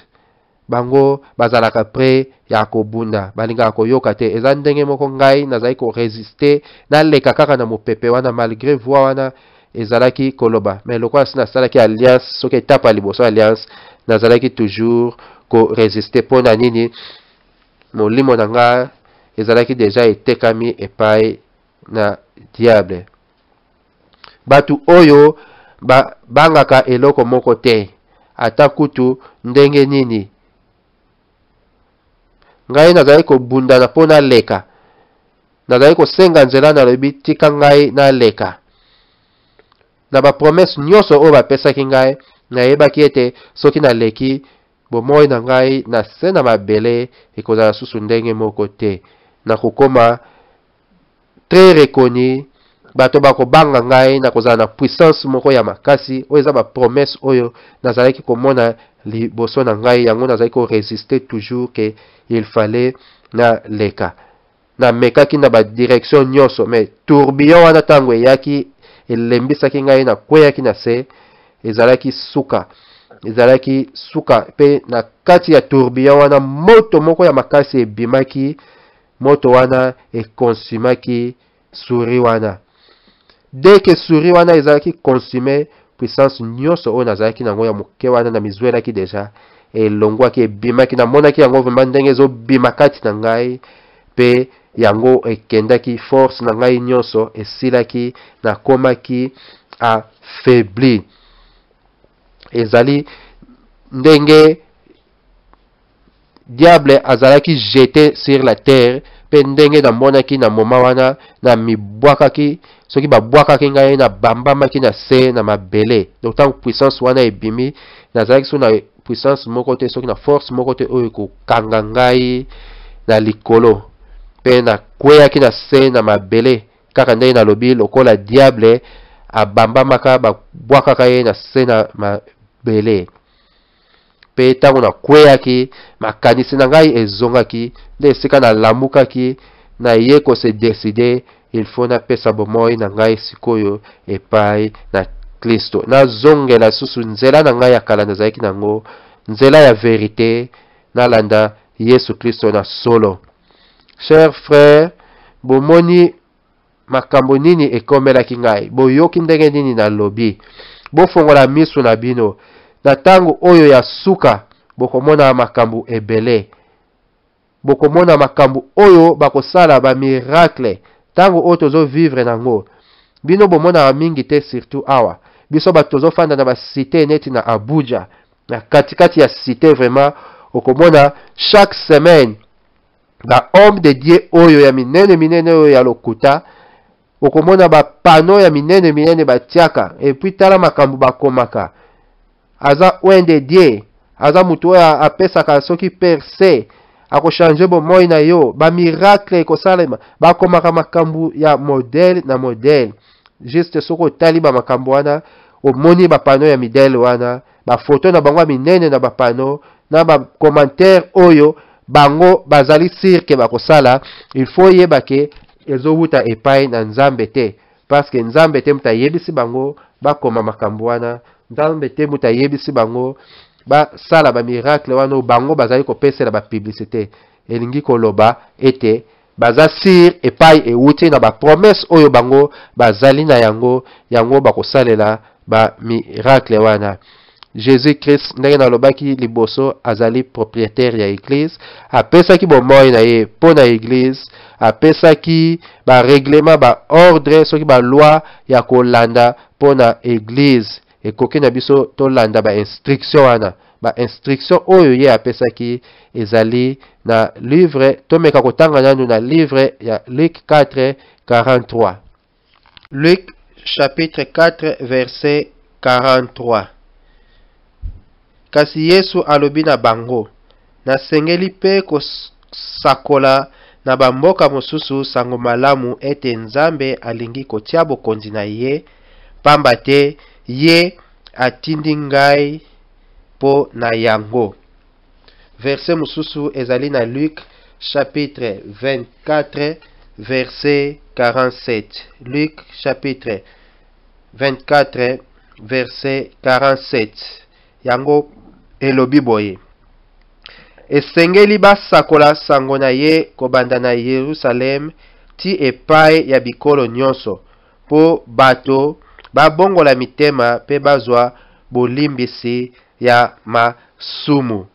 bango bazalaka prêt ya kobunda balingaka koyoka te eza ndenge moko ngai nazali ko résister naleka kaka na mopepe wana malgré voix wana ezalaki koloba mais lokola si nasalaki alliance soki etapa liboso alliance nazalaki toujours ko résister mpo na nini molimo na nga ezalaki deja etekami epai na diable batu oyo bangaka eloko moko te ata kutu ndenge nini ngai nazali kobundana mpo naleka nazali kosenga nzela nalobi tika ngai naleka na bapromese nyonso oyo bapesaki ngai nayebaki ete soki naleki bomoi na ngai na se na mabele ekozala susu ndenge moko te nakokoma très reconnu bato bakobanga ngai nakozala na puissance moko ya makasi oyo eza bapromese oyo nazalaki komona liboso na ngai yango nazali koresiste toujours ke il fallait na leka namekaki na badirection nyonso mais tourbillon wana ntango eyaki elembisaki ngai nakweyaki na se ezalaki suka pe na kati ya tourbillon wana moto moko ya makasi ebimaki moto wana ekonsumaki suri wana dès que suri wana ezalaki consume puissance nyonso oyo nazalaki nango ya moke wana na mizwelaki deja elongwaki ebimaki namonaki yango vraimen ndenge ezobima kati na ngai pe yango ekendaki force na ngai nyonso esilaki nakomaki affaibli ezali ndenge diable azalaki jeté sur la terre pe ndenge namonaki na moma wana na mibwakaki soki babwakaki ngai na bambamaki na se na mabele donc tant puissance wana ebimi nazalaki so na puissance moko te soki na force moko te oyo kokanga ngai na likolo pe na kweyaki na se na mabele kaka ndenge nalobi lokola diable abambamaka babwakaka ye na se na mabele pe ntango nakweyaki makanisi na ngai ezongaki nde esika nalamukaki na ye kose décide il faut napesa bomoi na ngai sikoyo epai na Kristo nazongela susu nzela na ngai ya kala nazalaki nango nzela ya vérité nalanda Yesu Kristo na solo. Cher frère, bomoni makambo nini ekomelaki ngai boyoki ndenge nini nalobi bofongola miso na bino na tango oyo ya suka bokomona makambo ebele bokomona makambo oyo bakosala ba miracle tango oyo tozo vivre nango bino bomona mingi te surtout awa biso bato tozofanda na basite neti na Abuja na katikati ya cité vraiment okomona chaque semaine ba homme de Dieu oyo ya minene oyo ya lokuta okomona ba pano ya minene minene batiaka et puis tala makambo bakomaka aza wende die aza mutu oyo apesaka soki perse akochange bomoi na yo ba miracle ekosalema bakomaka makambo ya modèle na modèle juste soko tali ba makambo wana omoni ba pano ya midèle wana ba photo na bango minene na ba pano na ba commentaire oyo bango bazali sirke bakosala il faut yebake ezowuta epai na nzambe te parce que nzambe te muta yebisi bango bakoma makambo wana nzambe te muta yebisi bango basala ba miracle wana bango bazali kopesela ba publicité elingi koloba ete baza sir epai ewuti na ba promesse oyo bango bazali na yango bakosalela ba miracle wana. Jésus Christ ndenge nalobaki liboso azali propriétaire ya église apesaki bomoi na ye mpo na église apesaki ba règlement ba ordre soki ba loi ya kolanda mpo na église ekoki na biso tolanda ba instruction wana ba instruction oyo ye apesaki ezali na livre tomeka kotanga nanu na livre ya Luc 4:43. Luc chapitre 4 verset 43. Kasi Yesu alobi na bango, nasengeli pe kosakola na bamboka mosusu sango malamu ete Nzambe alingi kotia bokonzi na ye, pamba te ye atindi ngai po na yango. Verset mosusu ezali na Luc chapitre 24 verset 47. Luc chapitre 24 verset 47. Yango elobi boye. Esengeli basakola sango na ye kobanda na Yerusalem ti epai ya bikolo nyonso po bato babongola mitema pe bazwa bolimbisi ya masumu.